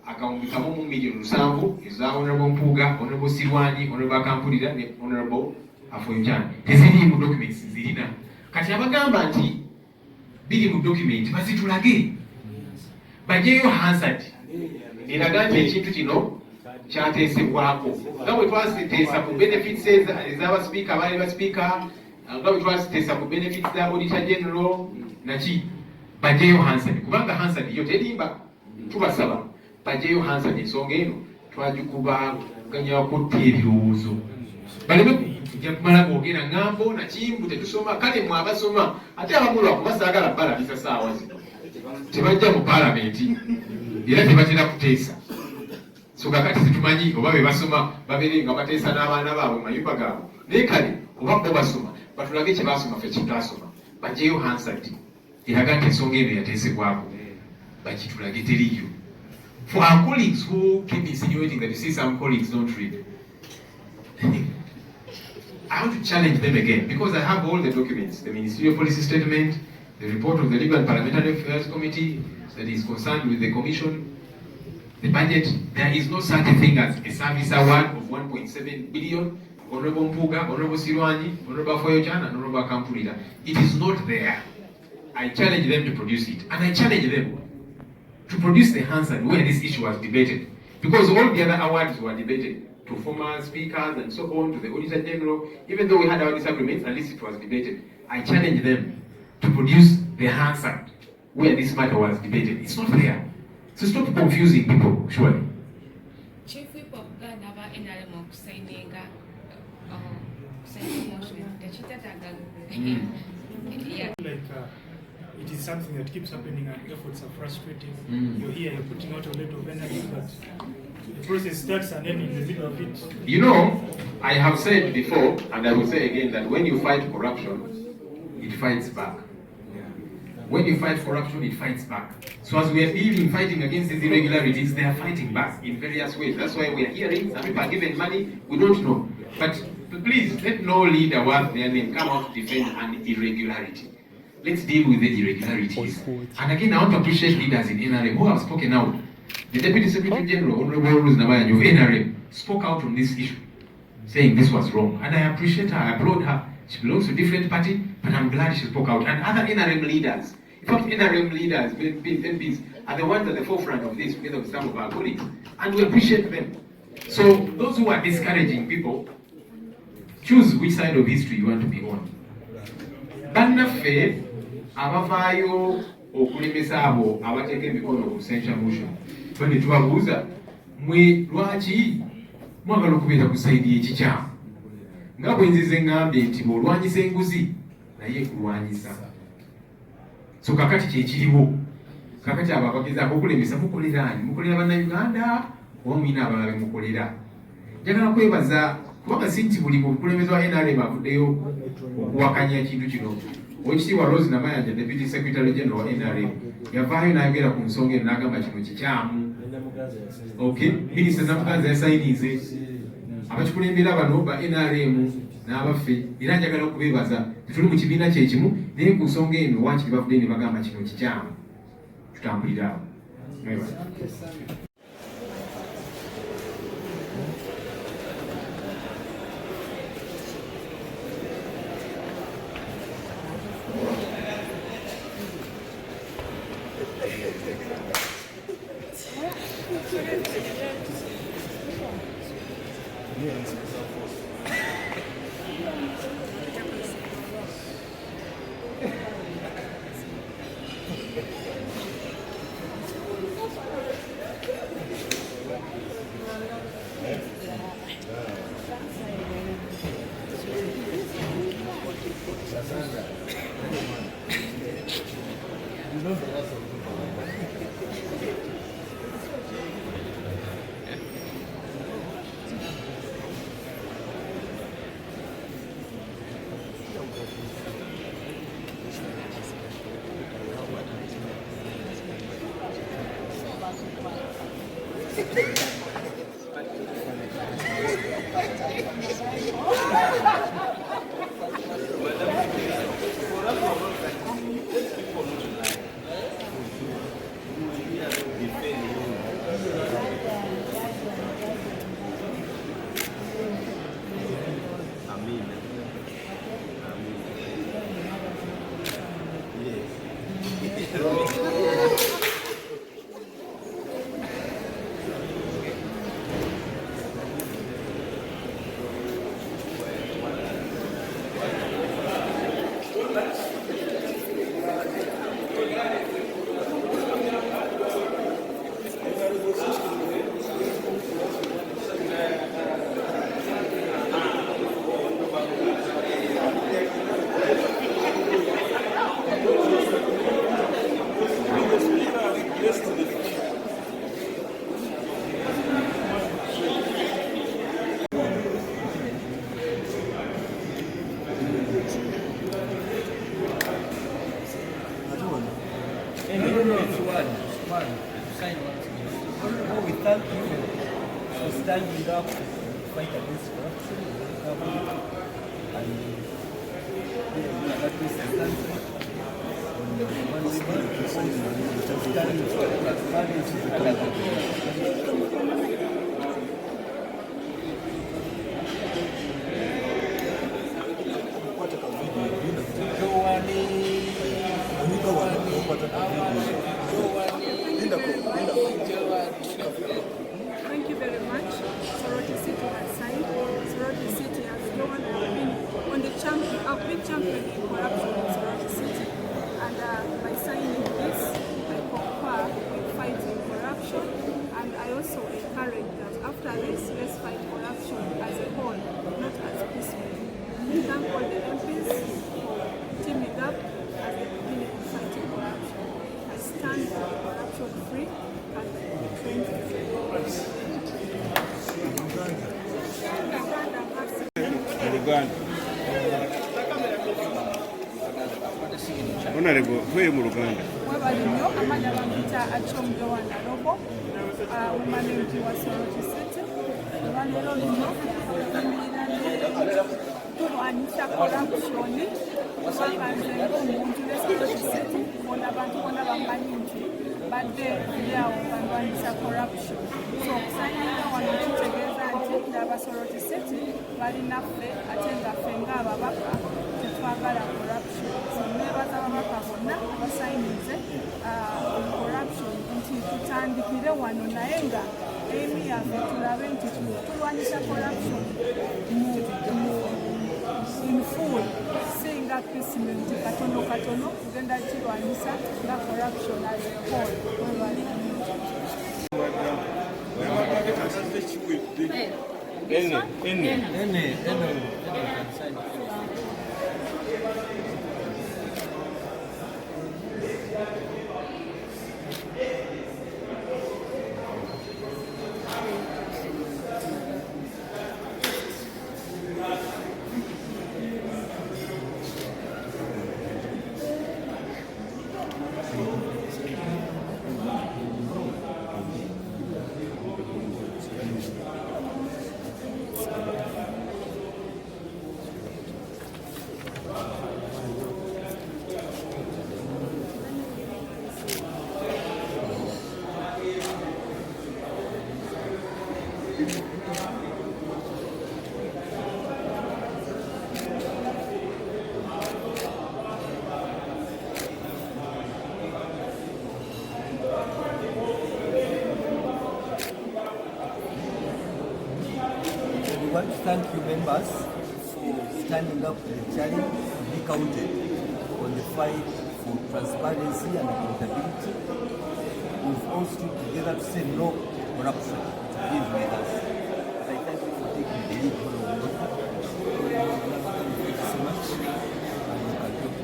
akawumbi kamu mu milioni 7 eza Honorable Mpuuga, Honorable Ssenyonyi, Honorable Akampulira ne Honorable Afoyinjani teziri mu documents zirina kati abagamba nti biri mu document bazitulage bajeyo Hansard eraga nti ekintu kino kyateesebwako nga bwe twaziteesa ku benefits ez'abasipiika abaali basipiika nga bwe twaziteesa ku benefits za Auditor General naki bajeyo Hansard kubanga Hansard yo terimba tubasaba bajeyo Hansard ensonga eno twagikubaganyako ebirowoozo baleme kujja kumala kwogera ngambo nakimbu tetusoma kale mwe abasoma ate abamu lwakubasaagala balabisa saawa zino tebajja mu palamenti era tebatera kuteesa so kakati situmanyi oba be basoma babeere nga bateesa n'abaana baabwe mu mayumba gaabwe naye kale oba bo basoma batulage kye basoma ffe kitasoma bajeyo Hansard eraga nti ensonga eno yateesebwako bakitulage teriyo. For our colleagues who keep insinuating that you see some colleagues don't read, I want to challenge them again because I have all the documents, the ministerial policy statement, the report of the Legal and Parliamentary Affairs Committee that is concerned with the commission, the budget. There is no such a thing as a service award of 1.7 billion. Honorable Mpuuga, Honorable Ssenyonyi, Honorable Afoyinjani, and Honorable Akampulira. It is not there. I challenge them to produce it, and I challenge them to produce the Hansard where this issue was debated, because all the other awards were debated to former speakers and so on, to the Auditor General. Even though we had our disagreements, at least it was debated. I challenge them to produce the Hansard where this matter was debated. It's not there. So stop confusing people, surely. Chief Whip of Ghana NRM signing it is something that keeps happening and efforts are frustrating. You're here, you're putting out a lot of energy, but the process starts and ends in the middle of it. You know, I have said before, and I will say again, that when you fight corruption, it fights back. When you fight corruption, it fights back. So as we are fighting against these irregularities, they are fighting back in various ways. That's why we are hearing some people are given money, we don't know. But please, let no leader worth their name come out to defend an irregularity. Let's deal with the irregularities. And again, I want to appreciate leaders in NRM who have spoken out. The Deputy Secretary General, Honorable Rose Nabayanjo of NRM, spoke out on this issue, saying this was wrong. And I appreciate her, I applaud her. She belongs to a different party, but I'm glad she spoke out. And other NRM leaders, in fact, NRM leaders, MPs, are the ones at the forefront of this together with some of our colleagues. And we appreciate them. So those who are discouraging people, choose which side of history you want to be on. Bannaffe abavaayo okulemesa abo abateeka emikono ku essential motion. Twende tubabuuza, mwe lwaki mwagala okubeera ku sayidi y'ekikyamu? Nga bwe nzize ngambye nti bw'olwanyisa enguzi naye ekulwanyisa. So kakati kyekiriwo. Kakati abo abagezaako okulemesa mukolera ani? Mukolera bannayuganda oba mulina abalala be mukolera? Njagala kwebaza kubanga si nti buli mukulembeze wa NRM avuddeyo okuwakanya ekintu kino. Oweekitiibwa Rose Namayanja, Deputy Secretary General wa NRM, yavaayo n'ayogera ku nsonga eno n'agamba kino kikyamu. Okay, Minisita Namuganza yasayinize. Abakikulembera bano ba NRM n'abaffe era njagala okubeebaza tuli mu kibiina kyekimu naye ku nsonga eno waakiri bavudde ne bagamba kino kikyamu. Tutambulira awo. We thank you for standing up to fight against corruption in the government and that is the country on one side standing for the transparency of the government. Thank you very much. Sorority City has signed. Sorority City has gone and been on the champion, a big champion in corruption in Sorority City. And by signing this, I concur with fighting corruption. And I also encourage that after this, let's fight corruption. corruption as a whole, not as piecemeal. We thank all the MPs for teaming up as the beginning of fighting corruption. I stand for a corruption-free and trend-free. Honorable, where are you going? Wabalino amanya bamita achomge wana robo umanengi wa Soroti City walero lino tulwanyisa corruption wakanzenga omuntu Soroti City bona abantu bona bamanyi nti badde yawo balwanyisa corruption so okusanyira wano kitegeeza nti Soroti City balinaffe ate nga ffe ng'ababaka tetwagala corruption so nebaza ababaka bonna abasayinize corruption nti tutandikire wano naye nga emi yaffe tulabe nti tulwanyisa corruption in full singa piecemeal nti katono katono tugenda kirwanyisa nga corruption as a whole webali We want to thank you members for standing up to the challenge to be counted on the fight for transparency and accountability. We've all stood together to say no corruption to these leaders. I thank you for taking the lead on the work. Thank you so much. And you can talk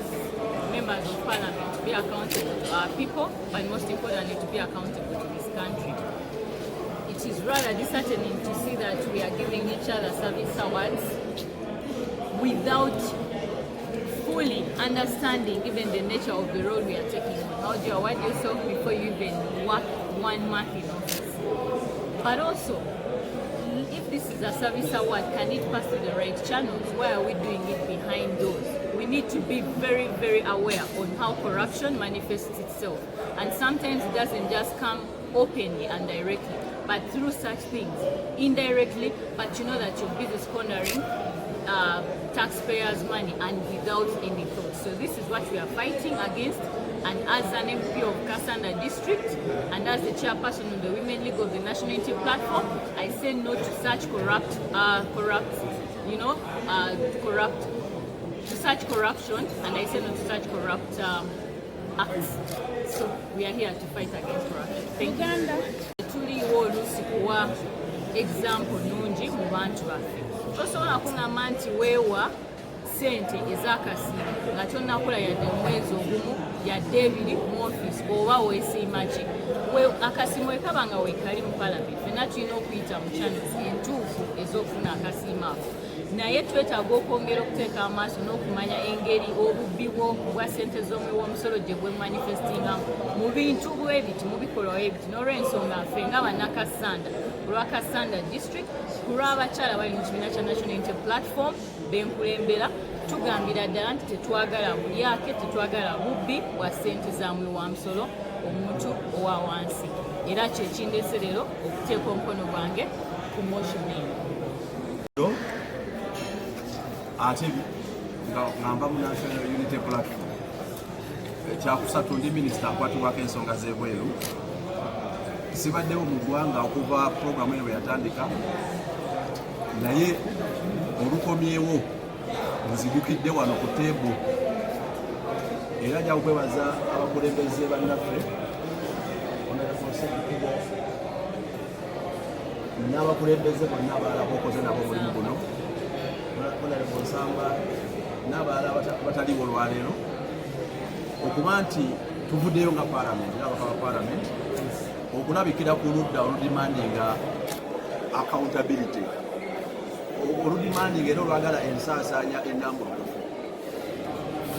to the members of parliament to be accountable to our people, but most importantly to be accountable to this country. It is rather disheartening to see that we are giving each other service awards without fully understanding even the nature of the role we are taking on. How do you award yourself before you even work 1 month in office? But also, if this is a service award, can it pass to the right channels? Why are we doing it behind doors? We need to be very, very aware on how corruption manifests itself. And sometimes it doesn't just come openly and directly, but through such things, indirectly, but you know that you're busy squandering taxpayers' money and without any thought. So this is what we are fighting against, and as an MP of Kasanda District, and as the chairperson of the Women League of the National Unity Platform, I say no to such corruption, and I say no to such corrupt acts. So we are here to fight against corruption. Thank you. Tuliwo oluusi kuwa example nungi mu bantu baffe. Tosobola kungamba nti weewa ssente ez'akasiimo nga tonnakola yadde omwezi ogumu yadde ebiri mu office oba weesiima ki. Akasiimo we kaba nga weekali mu palamenti, ffenna tulina okuyita mu channels entuufu ez'okufuna akasiimo ako. Naye twetaaga okwongera okuteeka amaaso n'okumanya engeri obubbi bwa ssente z'omuwoomusolo gye bwe manifestingamu mu bintu bwe biti, mu bikolwa bwe biti. N'olw'ensonga ffe nga bannakasanda olwa Kasanda District, ku lw'abakyala bali mu kibiina kya National Unity Platform benkulembera, tugambira ddala nti tetwagala bulyake, tetwagala bubbi bwa ssente za muwoomusolo omuntu owa wansi. Era kyekindeese leero okuteeka omukono gwange ku motion eno. Ate ngamba mu National Unity Platform ekyakusatu ndi minisita akwatibwako ensonga z'ebweru. Sibaddewo mu ggwanga okuva puroguramu eyo bwe yatandika, naye olukomyewo nzigukidde wano ku teebo, era nja kukwebaza abakulembeze bannaffe n'abakulembeze bonna abalala bokoze nabo omulimu guno Honorable Nsamba n'abalala bataliwo olwaleero okuba nti tuvuddeyo nga paalamenti n'abaka ba paalamenti okulabikira ku ludda oludimandinga accountability oludimandinga era olwagala ensaasaanya ennambulukufu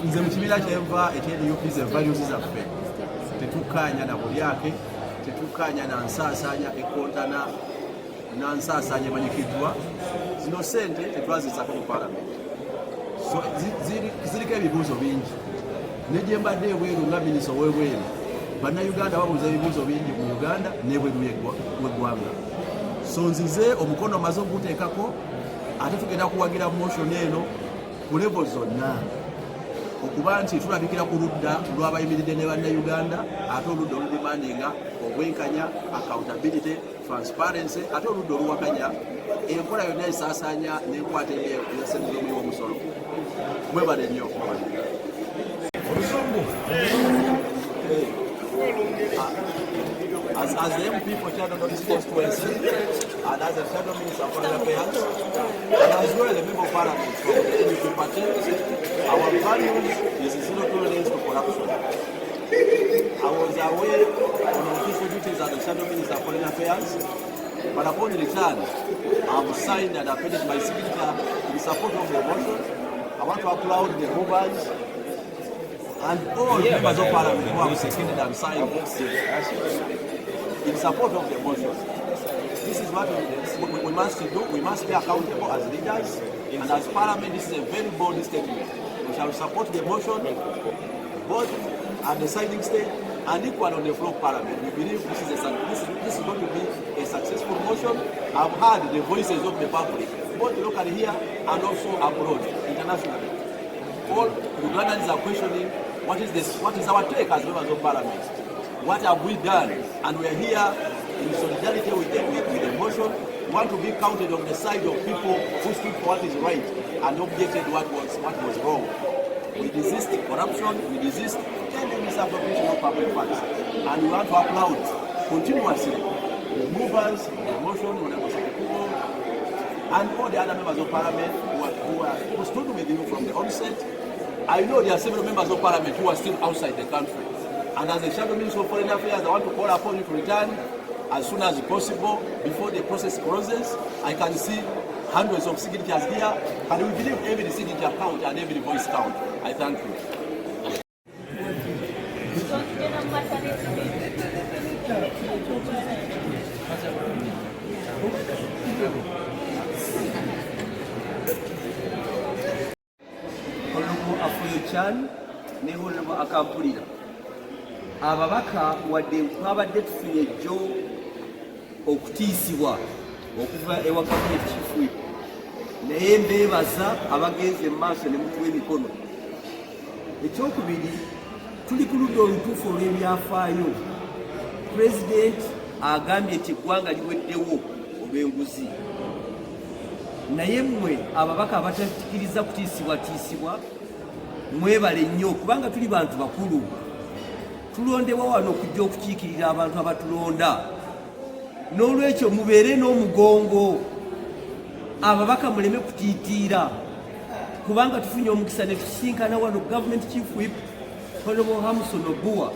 nze mu kibiira kyenva eky'NUPs values zaffe tetukkaanya na bulyake tetukkaanya na nsaasaanya ekontana na nsaasaanya emanyikiddwa zino sente tetwazizako mu paalamenti so ziriko ebibuuzo bingi ne gye mbadde ebweru nga minisita ow'ebweru bannayuganda babuuza ebibuuzo bingi mu Uganda n'ebweru w'eggwanga so nzize omukono maze oguteekako ate tugenda kuwagira motion eno ku level zonna okuba nti tulabikira ku ludda lw'abayimiridde ne bannayuganda ate oludda oludimandinga obwenkanya accountability transparency ate oludda oluwakanya enkola yonna esaasaanya n'enkwata eyasengulomu y'omusolo mwebale nnyo As the MP for Shadow Notice Constituency and as a Shadow Minister for Foreign Affairs and as well a Member of Parliament from the NUP Party, our values is zero tolerance to corruption. I was away on official duties as the Shadow Minister for Foreign Affairs, but upon return, I've signed and I've finished my signature in support of the motion. I want to applaud the movers and all members of Parliament who have seconded and signed in support of the motion. This is what we must do. We must be accountable as leaders, and as Parliament, this is a very bold statement. We shall support the motion, both at the signing stage and equal on the floor of Parliament. We believe this is going to be a successful motion. I've heard the voices of the public, both locally here and also abroad, internationally. All Ugandans are questioning what is our take as members of Parliament. What have we done? And we are here in solidarity with the motion. We want to be counted on the side of people who stood for what is right and objected what was wrong. We resist corruption, we resist any misappropriation of public funds. And we want to applaud continuously the movers, the motion, and all the other members of Parliament who stood with you from the onset. I know there are several members of Parliament who are still outside the country. And as the Shadow Minister of Foreign Affairs, I want to call upon you to return as soon as possible before the process closes. I can see hundreds of signatures here, and we believe every signature count and every voice count. I thank you. Ne Honorable Akampulira ababaka wadde twabadde tufunye ejjo okutiisibwa okuva ewa Cabinet Chief Whip naye mbeebaza abagenze mu maaso ne mutuwa emikono. Ekyokubiri, tuli ku ludda olutuufu olw'ebyafaayo. President agambye nti eggwanga liweddewo olw'enguzi, naye mmwe ababaka abatakkiriza kutiisibwatiisibwa mwebale nnyo kubanga tuli bantu bakulu, tulondebwa wano okujja okukiikirira abantu abatulonda. N'olwekyo mubeere n'omugongo, ababaka muleme kutiitiira kubanga tufunye omukisa ne tusisinkana wano Government Chief Whip Honorable Hamson Obuwa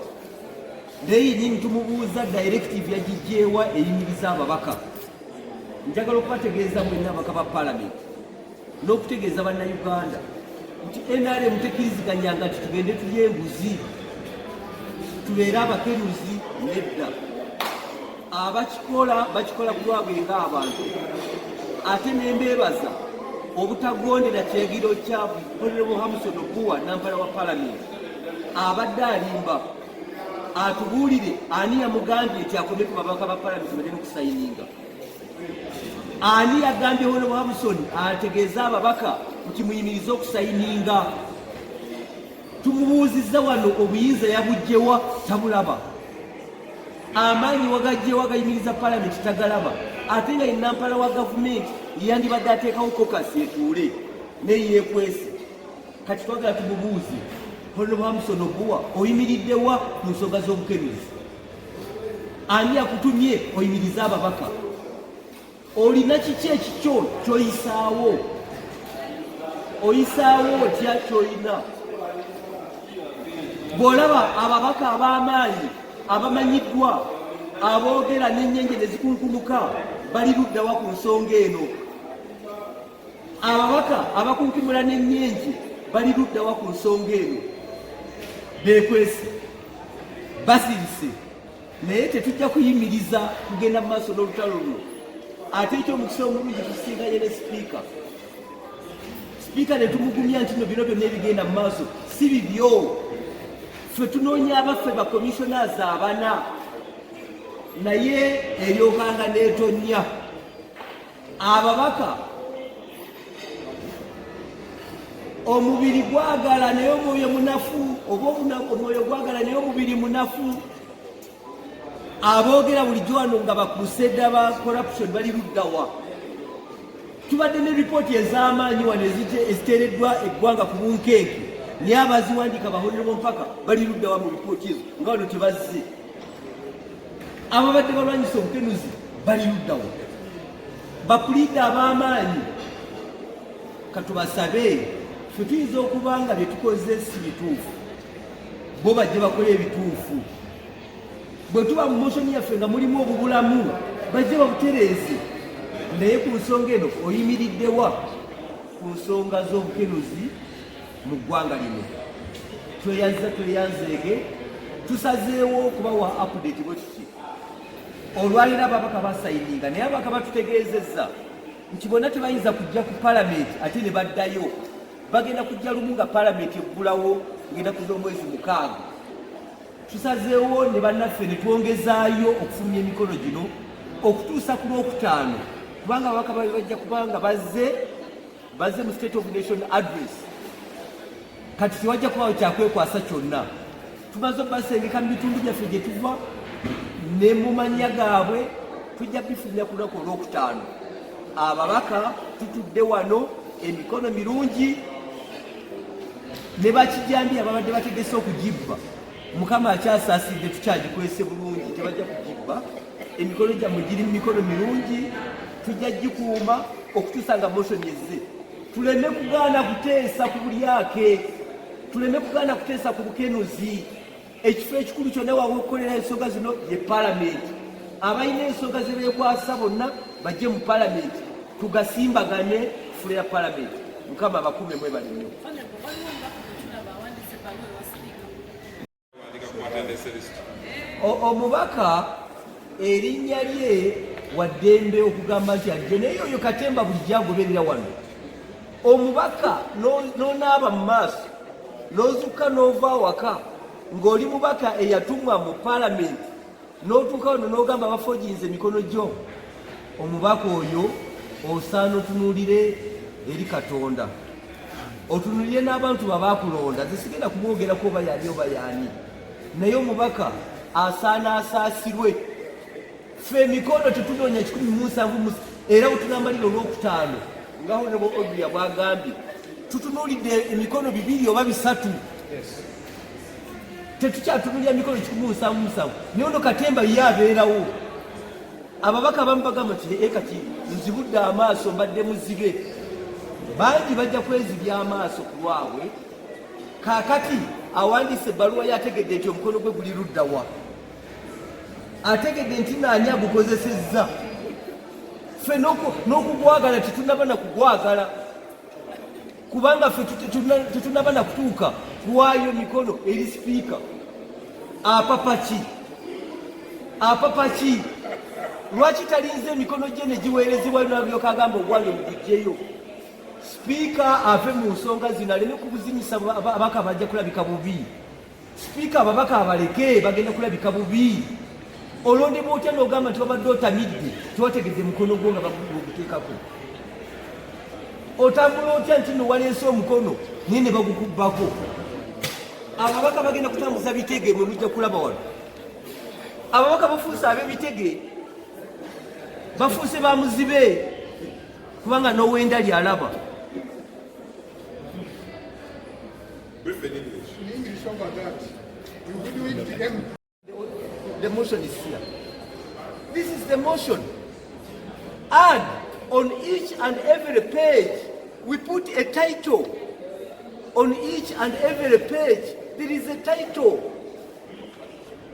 naye nyini tumubuuza directive yagijjeewa eyimiriza ababaka. Njagala okubategeeza mwenna ababaka ba Parliament n'okutegeeza bannayuganda nti NRM tekkiriziganyanga nti tugende tulye embuzi tubeere abakeruzi. Nedda, bakikola ku lwabwe ng'abantu. Ate nembeebaza obutagondera kyegiro kya Honorable Hamson Obuwa nampala wa Parliament abadde alimba atubuulire ani yamugambye nti akomye ku babaka ba Parliament badde n'okusayininga. Ani yagambye Honorable Hamson ategeeza ababaka nti muyimirize okusayininga? Tumubuuzizza wano obuyinza yabugjewa tabulaba, amaanyi wagajjewa gayimiriza Parliament tagalaba. Ate nga nampala wa gavumenti yandibadde ateekawo kokasi etuule neyeekwese. Kati twagala tumubuuze, Honorable Hamson Obuwa oyimiriddewa ku nsonga z'obukemezi? Ani akutumye oyimiriza ababaka? olina kiki ekikyo kyoyisaawo oyisaawo otya kyoyina bw'olaba ababaka ab'amaanyi abamanyiddwa aboogera n'ennyenje ne zikunkumuka bali luddawa ku nsonga eno ababaka abakunkumula n'ennyenje bali luddawa ku nsonga eno beekwese basirise naye tetujja kuyimiriza kugenda mu maaso n'olutalo luno ate ekyomukisa omulungi tusingayo ne sipiika ne tumugumya nti no bino byonna ebigenda mu maaso si bibyo ffe tunoonya abaffe bakomissionaas abana naye eryokanga neetonya ababaka omubiri gwagala naye omwoyo munafu oba omwoyo gwagala naye omubiri munafu aboogera bulijjo wano nga bakruseda ba corruption bali luddawa tubadde ne ripooti ez'amaanyi wano eziteereddwa eggwanga ku bunkeeke naye abaziwandiika bahonerebo mpaka bali luddawa mu ripooti ezo nga wano tebazze ababadde balwanyisa obukenuzi bali luddawa bapuliida ab'amaanyi katubasabe ffe tuyinza okuba nga bye tukoze si bituufu bo bajje bakole ebituufu bwe tuba mu moshoni yaffe nga mulimu obubulamu bajje babutereeze naye ku nsonga eno oyimiriddewa ku nsonga z'obukenuzi mu ggwanga lino tweyanzeege tusazeewo okubawa update bwe tuki olwaliro ababaka basayininga naye ababaka batutegeezezza nti bonna tebayinza kujja ku palamenti ate ne baddayo bagenda kujja lumu nga palamenti eggulawo ngenda kuza omwezi 6 tusazeewo ne bannaffe ne twongezaayo okufulumya emikono gino okutuusa ku Lwokutaano kubanga ababaka bajja kubanga bazze mu state of nation address kati tewajja kubaawo kyakwekwasa kyonna tumaze obasengeka mu bitundu byaffe gye tuva ne mu mannya gaabwe tujja bifulumya ku lunaku Olwokutaano ababaka tutudde wano emikono mirungi ne bakijambi ababadde bategese okugibba mukama akyasaasidde tukyagikwese bulungi tebajja kugibba emikono gyammwe giri mu mikono mirungi tujja gikuuma okutuusa nga motion ezze tuleme kugaana kuteesa ku bulyake tuleme kugaana kuteesa ku bukenuzi ekifo ekikulu kyonna wawe okukolera ensonga zino ye palamenti abalina ensonga ze beekwasa bonna bajje mu palamenti tugasimbagane fule ya palamenti mukama abakume mwebale nnyo omubaka erinnya lye waddembe okugamba nti ajje naye oyo katemba bulijjo agoberera wano omubaka n'onaaba mu maaso n'ozuuka n'ova awaka ng'oli mubaka eyatumwa mu palamenti n'otuuka wano n'ogamba bafojinze emikono gyo omubaka oyo osaana otunuulire eri Katonda otunuulire n'abantu babaakulonda zisigenda kumwogerako oba yaani oba yaani naye omubaka asaana asaasirwe ffe emikono tetunoonya 170 era wetunamalira Olwokutaano ngaho ne Odria bwagambye tutunuulidde emikono 2 oba 3 tetukyatunuulira emikono 170 naye ono Katemba ye abeerawo ababaka abamu bagamba nti kati nzibudde amaaso mbadde muzibe bangi bajja kwezibya amaaso ku lwabwe kaakati awandiise ebbaluwa yategedde nti omukono gwe guli luddawa ategedde nti naani agukozesezza ffe n'okugwagala tetunaba na kugwagala kubanga ffe tetunaba na kutuuka kuwaayo mikono eri sipiika apapaki lwaki talinze emikono gye ne giweerezebwa nabyoka agamba ogwange mugijjeyo sipiika ave mu nsonga zino aleme kubuzinyisa ababaka bajja kulabika bubi sipiika ababaka abaleke bagenda kulabika bubi olondebwa otya n'ogamba nti wabadde otamidde tiwategedde mukono gwo nga baguteekako otambula otya nti nowaleese omukono naye ne bagukubbako ababaka bagenda kutambuza bitege mwe mujja kulaba wano ababaka bafuuse ab'ebitege bafuuse bamuzibe kubanga n'owenda lyalaba The motion is here. This is the motion. And on each and every page, we put a title. On each and every page, there is a title.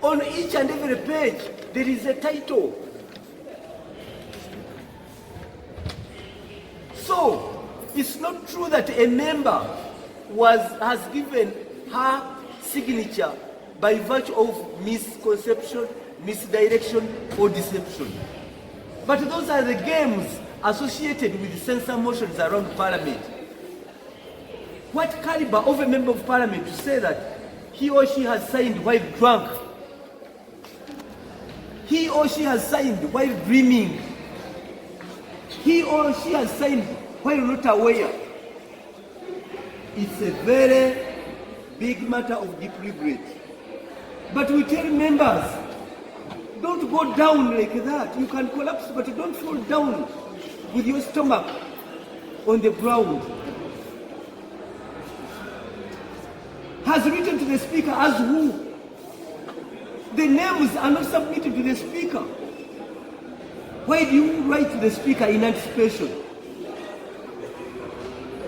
On each and every page, there is a title. So, it's not true that a member has given her signature by virtue of misconception, misdirection, or deception. But those are the games associated with censor motions around Parliament. What caliber of a member of Parliament to say that he or she has signed while drunk? He or she has signed while dreaming? He or she has signed while not aware? It's a very big matter of deep regret. But we tell members, don't go down like that. You can collapse, but don't fall down with your stomach on the ground. Has written to the Speaker as who? The names are not submitted to the Speaker. Why do you write to the Speaker in anticipation?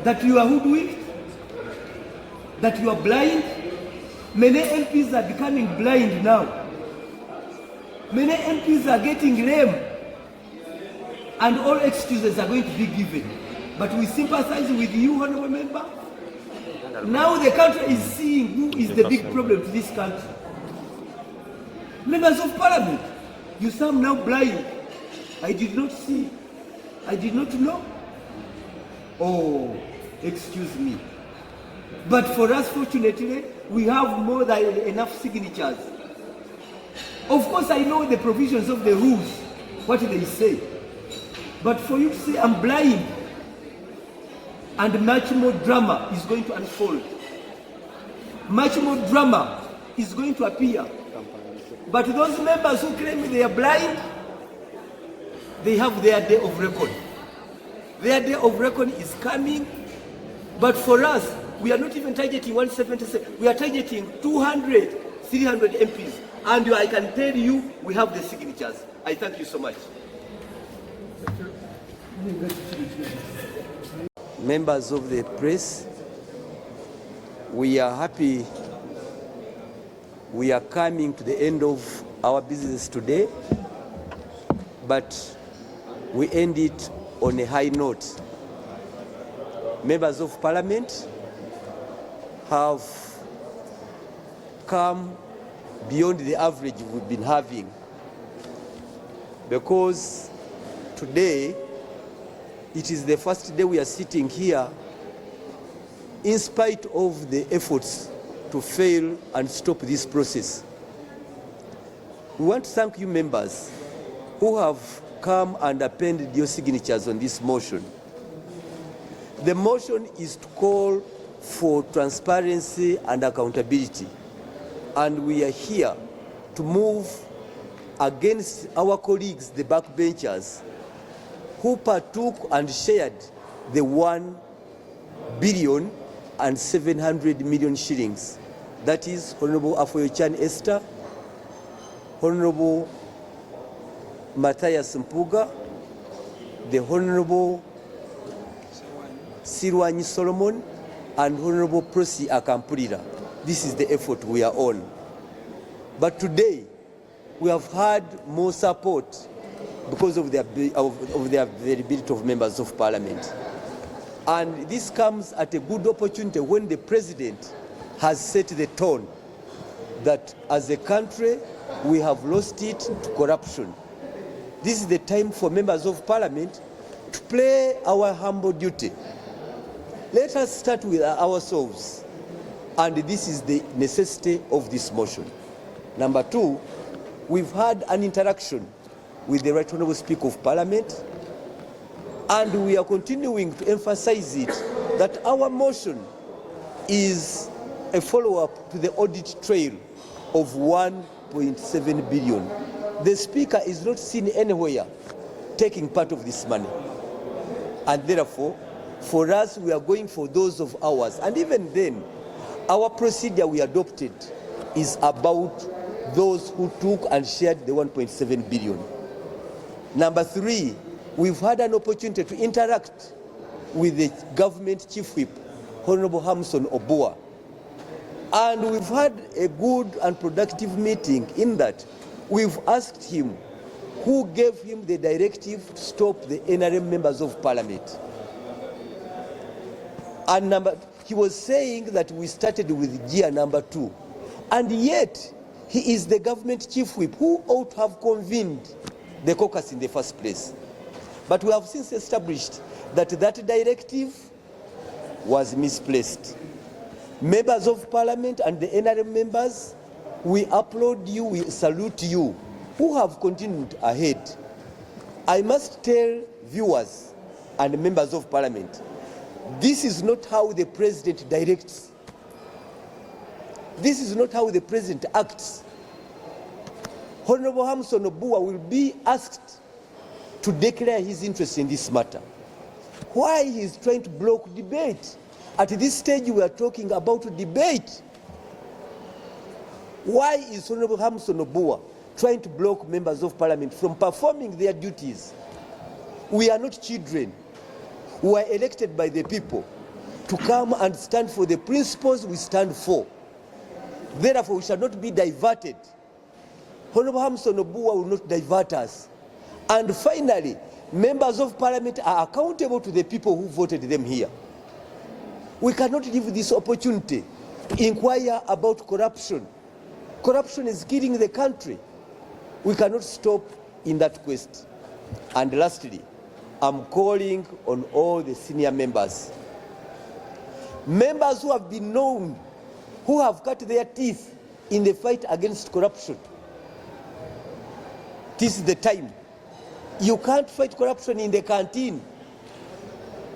That you are hoodwinked? That you are blind? Many MPs are becoming blind now. Many MPs are getting lame. And all excuses are going to be given. But we sympathize with you, honorable member. Now the country is seeing who is the big problem to this country. Members of Parliament, you sound now blind. I did not see. I did not know. Oh, excuse me. But for us, fortunately, we have more than enough signatures. Of course, I know the provisions of the rules, what they say. But for you to say I'm blind, and much more drama is going to unfold. Much more drama is going to appear. But those members who claim they are blind, they have their day of reckoning. Their day of reckoning is coming. But for us, we are not even targeting 177. We are targeting 200, 300 MPs. And I can tell you, we have the signatures. I thank you so much. Members of the press, we are happy we are coming to the end of our business today, but we end it on a high note. Members of Parliament have come beyond the average we've been having, because today it is the first day we are sitting here in spite of the efforts to fail and stop this process. We want to thank you members who have come and appended your signatures on this motion. The motion is to call for transparency and accountability, and we are here to move against our colleagues, the backbenchers, who partook and shared the 1,700,000,000 shillings. That is Honorable Afoyochan Esther, Honorable Matthias Mpuuga, the Honorable Ssenyonyi Solomon, and Honorable Prosi Akampulira. This is the effort we are on. But today, we have had more support because of the availability of members of Parliament. And this comes at a good opportunity when the President has set the tone that as a country, we have lost it to corruption. This is the time for members of Parliament to play our humble duty. Let us start with ourselves, and this is the necessity of this motion. Number two, we've had an interaction with the Right Honourable Speaker of Parliament, and we are continuing to emphasize it that our motion is a follow-up to the audit trail of 1.7 billion. The Speaker is not seen anywhere taking part of this money, and therefore, for us, we are going for those of ours. And even then, our procedure we adopted is about those who took and shared the 1.7 billion. Number three, we've had an opportunity to interact with the government chief whip, Honorable Hamson Obua. And we've had a good and productive meeting in that we've asked him who gave him the directive to stop the NRM members of parliament. And he was saying that we started with gear number 2. And yet, he is the government chief whip who ought to have convened the caucus in the first place. But we have since established that that directive was misplaced. Members of parliament and the NRM members, we applaud you, we salute you, who have continued ahead. I must tell viewers and members of parliament, this is not how the president directs. This is not how the president acts. Honorable Hamson Obua will be asked to declare his interest in this matter. Why he is trying to block debate? At this stage we are talking about debate. Why is Honorable Hamson Obua trying to block members of parliament from performing their duties? We are not children who are elected by the people to come and stand for the principles we stand for. Therefore, we shall not be diverted. Honorable Hamson Obua will not divert us. And finally, members of parliament are accountable to the people who voted them here. We cannot leave this opportunity to inquire about corruption. Corruption is killing the country. We cannot stop in that quest. And lastly, I'm calling on all the senior members. Members who have been known, who have cut their teeth in the fight against corruption. This is the time. You can't fight corruption in the canteen.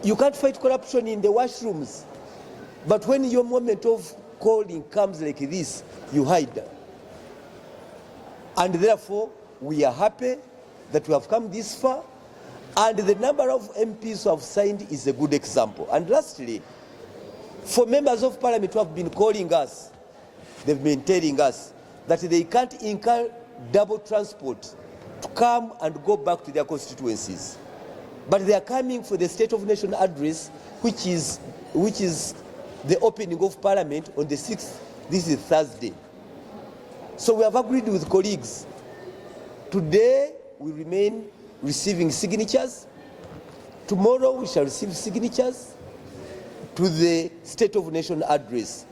You can't fight corruption in the washrooms. But when your moment of calling comes like this, you hide. And therefore, we are happy that we have come this far. And the number of MPs who have signed is a good example. And lastly, for members of parliament who have been calling us, they've been telling us that they can't incur double transport to come and go back to their constituencies. But they are coming for the State of Nation address, which is the opening of parliament on the 6th. This is Thursday. So we have agreed with colleagues. Today we remain receiving signatures. Tomorrow we shall receive signatures to the State of Nation address.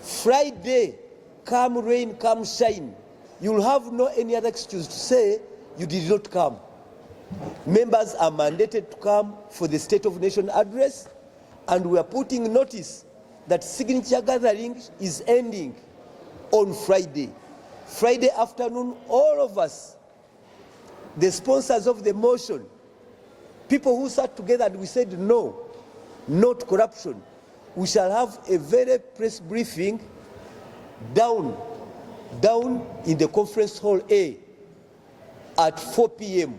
Friday, come rain, come shine, you'll have no any other excuse to say you did not come. Members are mandated to come for the State of Nation address, and we are putting notice that signature gathering is ending on Friday. Friday afternoon, all of us, the sponsors of the motion, people who sat together and we said no, not corruption, we shall have a very press briefing down in the conference hall A at 4 p.m.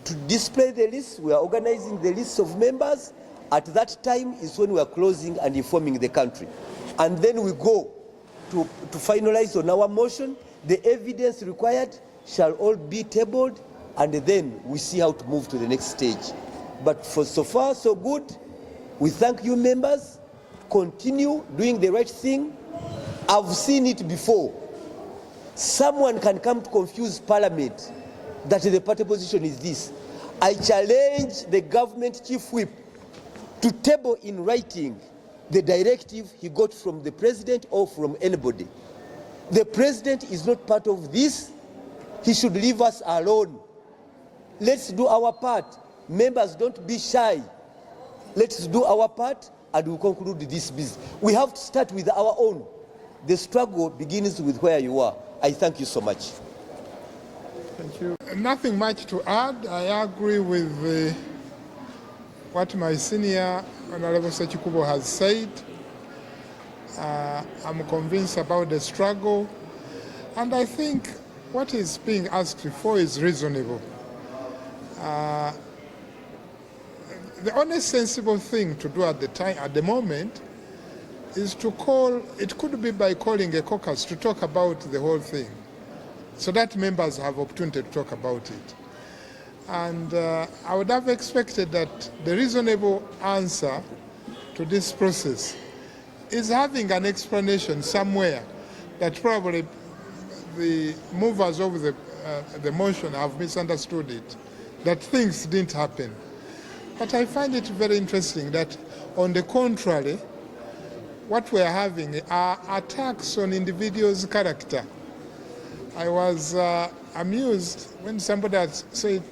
to display the list. We are organizing the list of members. At that time is when we are closing and informing the country. And then we go to finalize on our motion. The evidence required shall all be tabled, and then we see how to move to the next stage. But for so far, so good. We thank you, members. Continue doing the right thing. I've seen it before. Someone can come to confuse parliament that the party position is this. I challenge the government chief whip to table in writing the directive he got from the president or from anybody. The president is not part of this. He should leave us alone. Let's do our part. Members, don't be shy. Let's do our part and we'll conclude this business. We have to start with our own. The struggle begins with where you are. I thank you so much. Thank you. Nothing much to add. I agree with what my senior Honorable Sechikubo has said. I'm convinced about the struggle, and I think what is being asked for is reasonable. The only sensible thing to do at the moment, is to call. It could be by calling a caucus to talk about the whole thing, so that members have opportunity to talk about it. And I would have expected that the reasonable answer to this process is having an explanation somewhere that probably the movers of the motion have misunderstood it, that things didn't happen. But I find it very interesting that, on the contrary, what we are having are attacks on individuals' character. I was amused when somebody had said,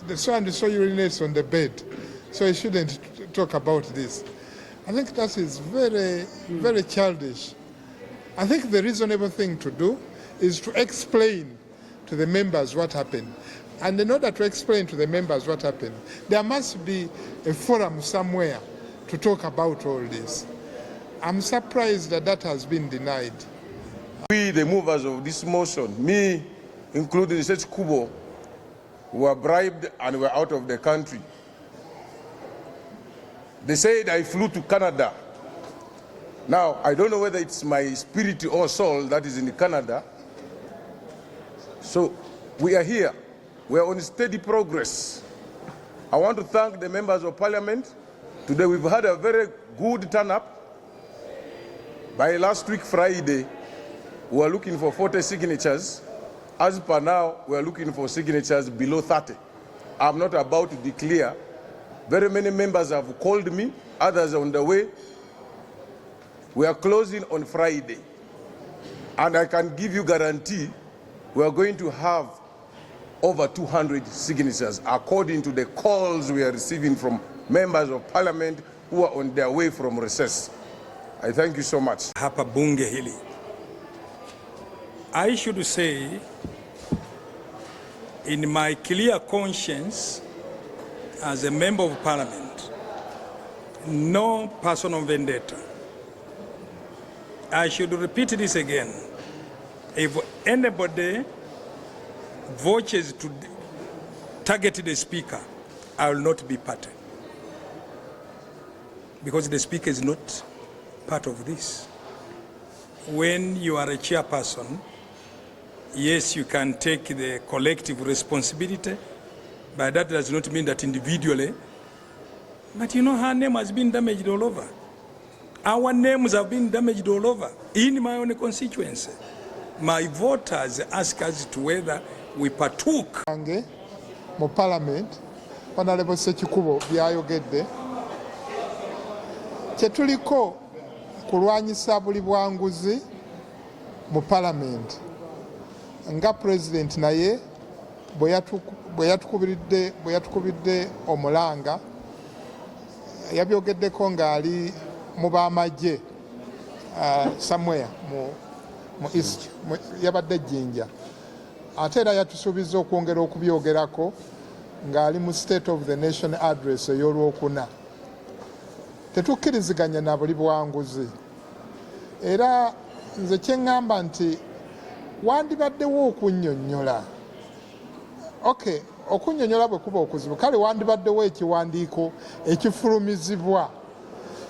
the so and so urinates on the bed, so I shouldn't talk about this. I think that is very, very childish. I think the reasonable thing to do is to explain to the members what happened. And in order to explain to the members what happened, there must be a forum somewhere to talk about all this. I'm surprised that that has been denied. We, the movers of this motion, me, including Ssenyonyi Kubo, were bribed and were out of the country. They said I flew to Canada. Now, I don't know whether it's my spirit or soul that is in Canada. So, we are here. We are on steady progress. I want to thank the members of parliament. Today we've had a very good turn-up. By last week, Friday, we were looking for 40 signatures. As per now, we are looking for signatures below 30. I'm not about to declare. Very many members have called me, others are on the way. We are closing on Friday. And I can give you guarantee we are going to have over 200 signatures according to the calls we are receiving from members of parliament who are on their way from recess. I thank you so much. Hapa bunge hili. I should say, in my clear conscience as a member of parliament, no personal vendetta. I should repeat this again. If anybody vouches to target the speaker, I will not be part, because the speaker is not part of this. When you are a chairperson, yes, you can take the collective responsibility, but that does not mean that individually. But you know, her name has been damaged all over. Our names have been damaged all over. In my own constituency, my voters ask us to whether we partook. Mu parliament, Honorable Ssenyonyi byayogedde, kyetuliko kulwanyisa buli bwanguzi mu parliament. Nga president naye bwe yatukubidde omulanga, yabyogeddeko ng'ali mu b'amagye somewhere mu east, yabadde Jinja. Ate era yatusuubiza okwongera okubyogerako ng'ali mu State of the Nation address ey'Olwokuna. Tetukkiriziganya na buli bwanguzi. Era nze kye ŋŋamba nti wandibaddewo okunnyonnyola. Okay, okunnyonnyola bwe kuba okuzibu, kale wandibaddewo ekiwandiiko ekifulumizibwa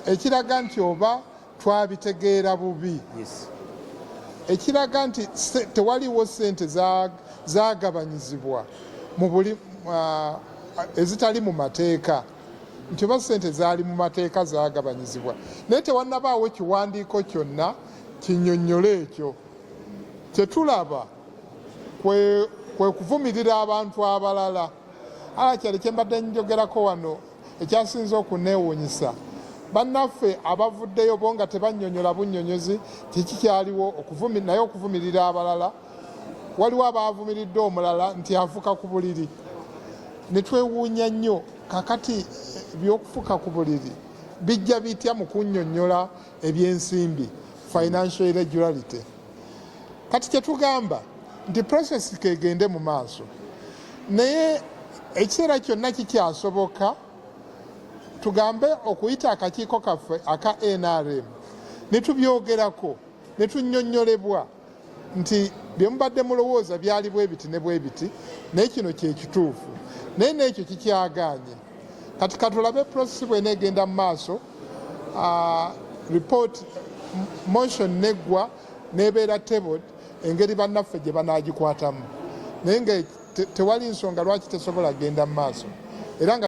ekiraga nti oba twabitegeera bubi, ekiraga nti tewaliwo ssente zaagabanyizibwa mu buli ezitali mu mateeka, nti oba ssente zaali mu mateeka zaagabanyizibwa, naye tewannabaawo ekiwandiiko kyonna kinnyonnyole ekyo. Kyetulaba kwe kuvumirira abantu abalala. Kyali kye mbadde njogerako wano, ekyasinze okuneewuunyisa, bannaffe abavuddeyo bo nga tebannyonnyola bunnyonnyozi kikikyaliwo naye okuvumirira abalala. Waliwo abaavumiridde omulala nti afuka ku buliri. Ne twewuunya nnyo, kakati by'okufuka ku buliri bijja bitya mu kunnyonnyola ebyensimbi, financial irregularity. Kati kyetugamba nti process kegende mu maaso, naye ekiseera kyonna kikyasoboka tugambe okuyita akakiiko kaffe aka NRM ne tubyogerako ne tunnyonnyolebwa nti bye mubadde mulowooza byali bwe biti ne bwe biti, naye kino kye kituufu, naye n'ekyo kikyagaanye. Kati katulabe process bw'eneegenda mu maaso, report motion neggwa n'ebeera tabled, engeri bannaffe gye banaagikwatamu. Naye nga tewali nsonga lwaki tesobola kgenda mu maaso era nga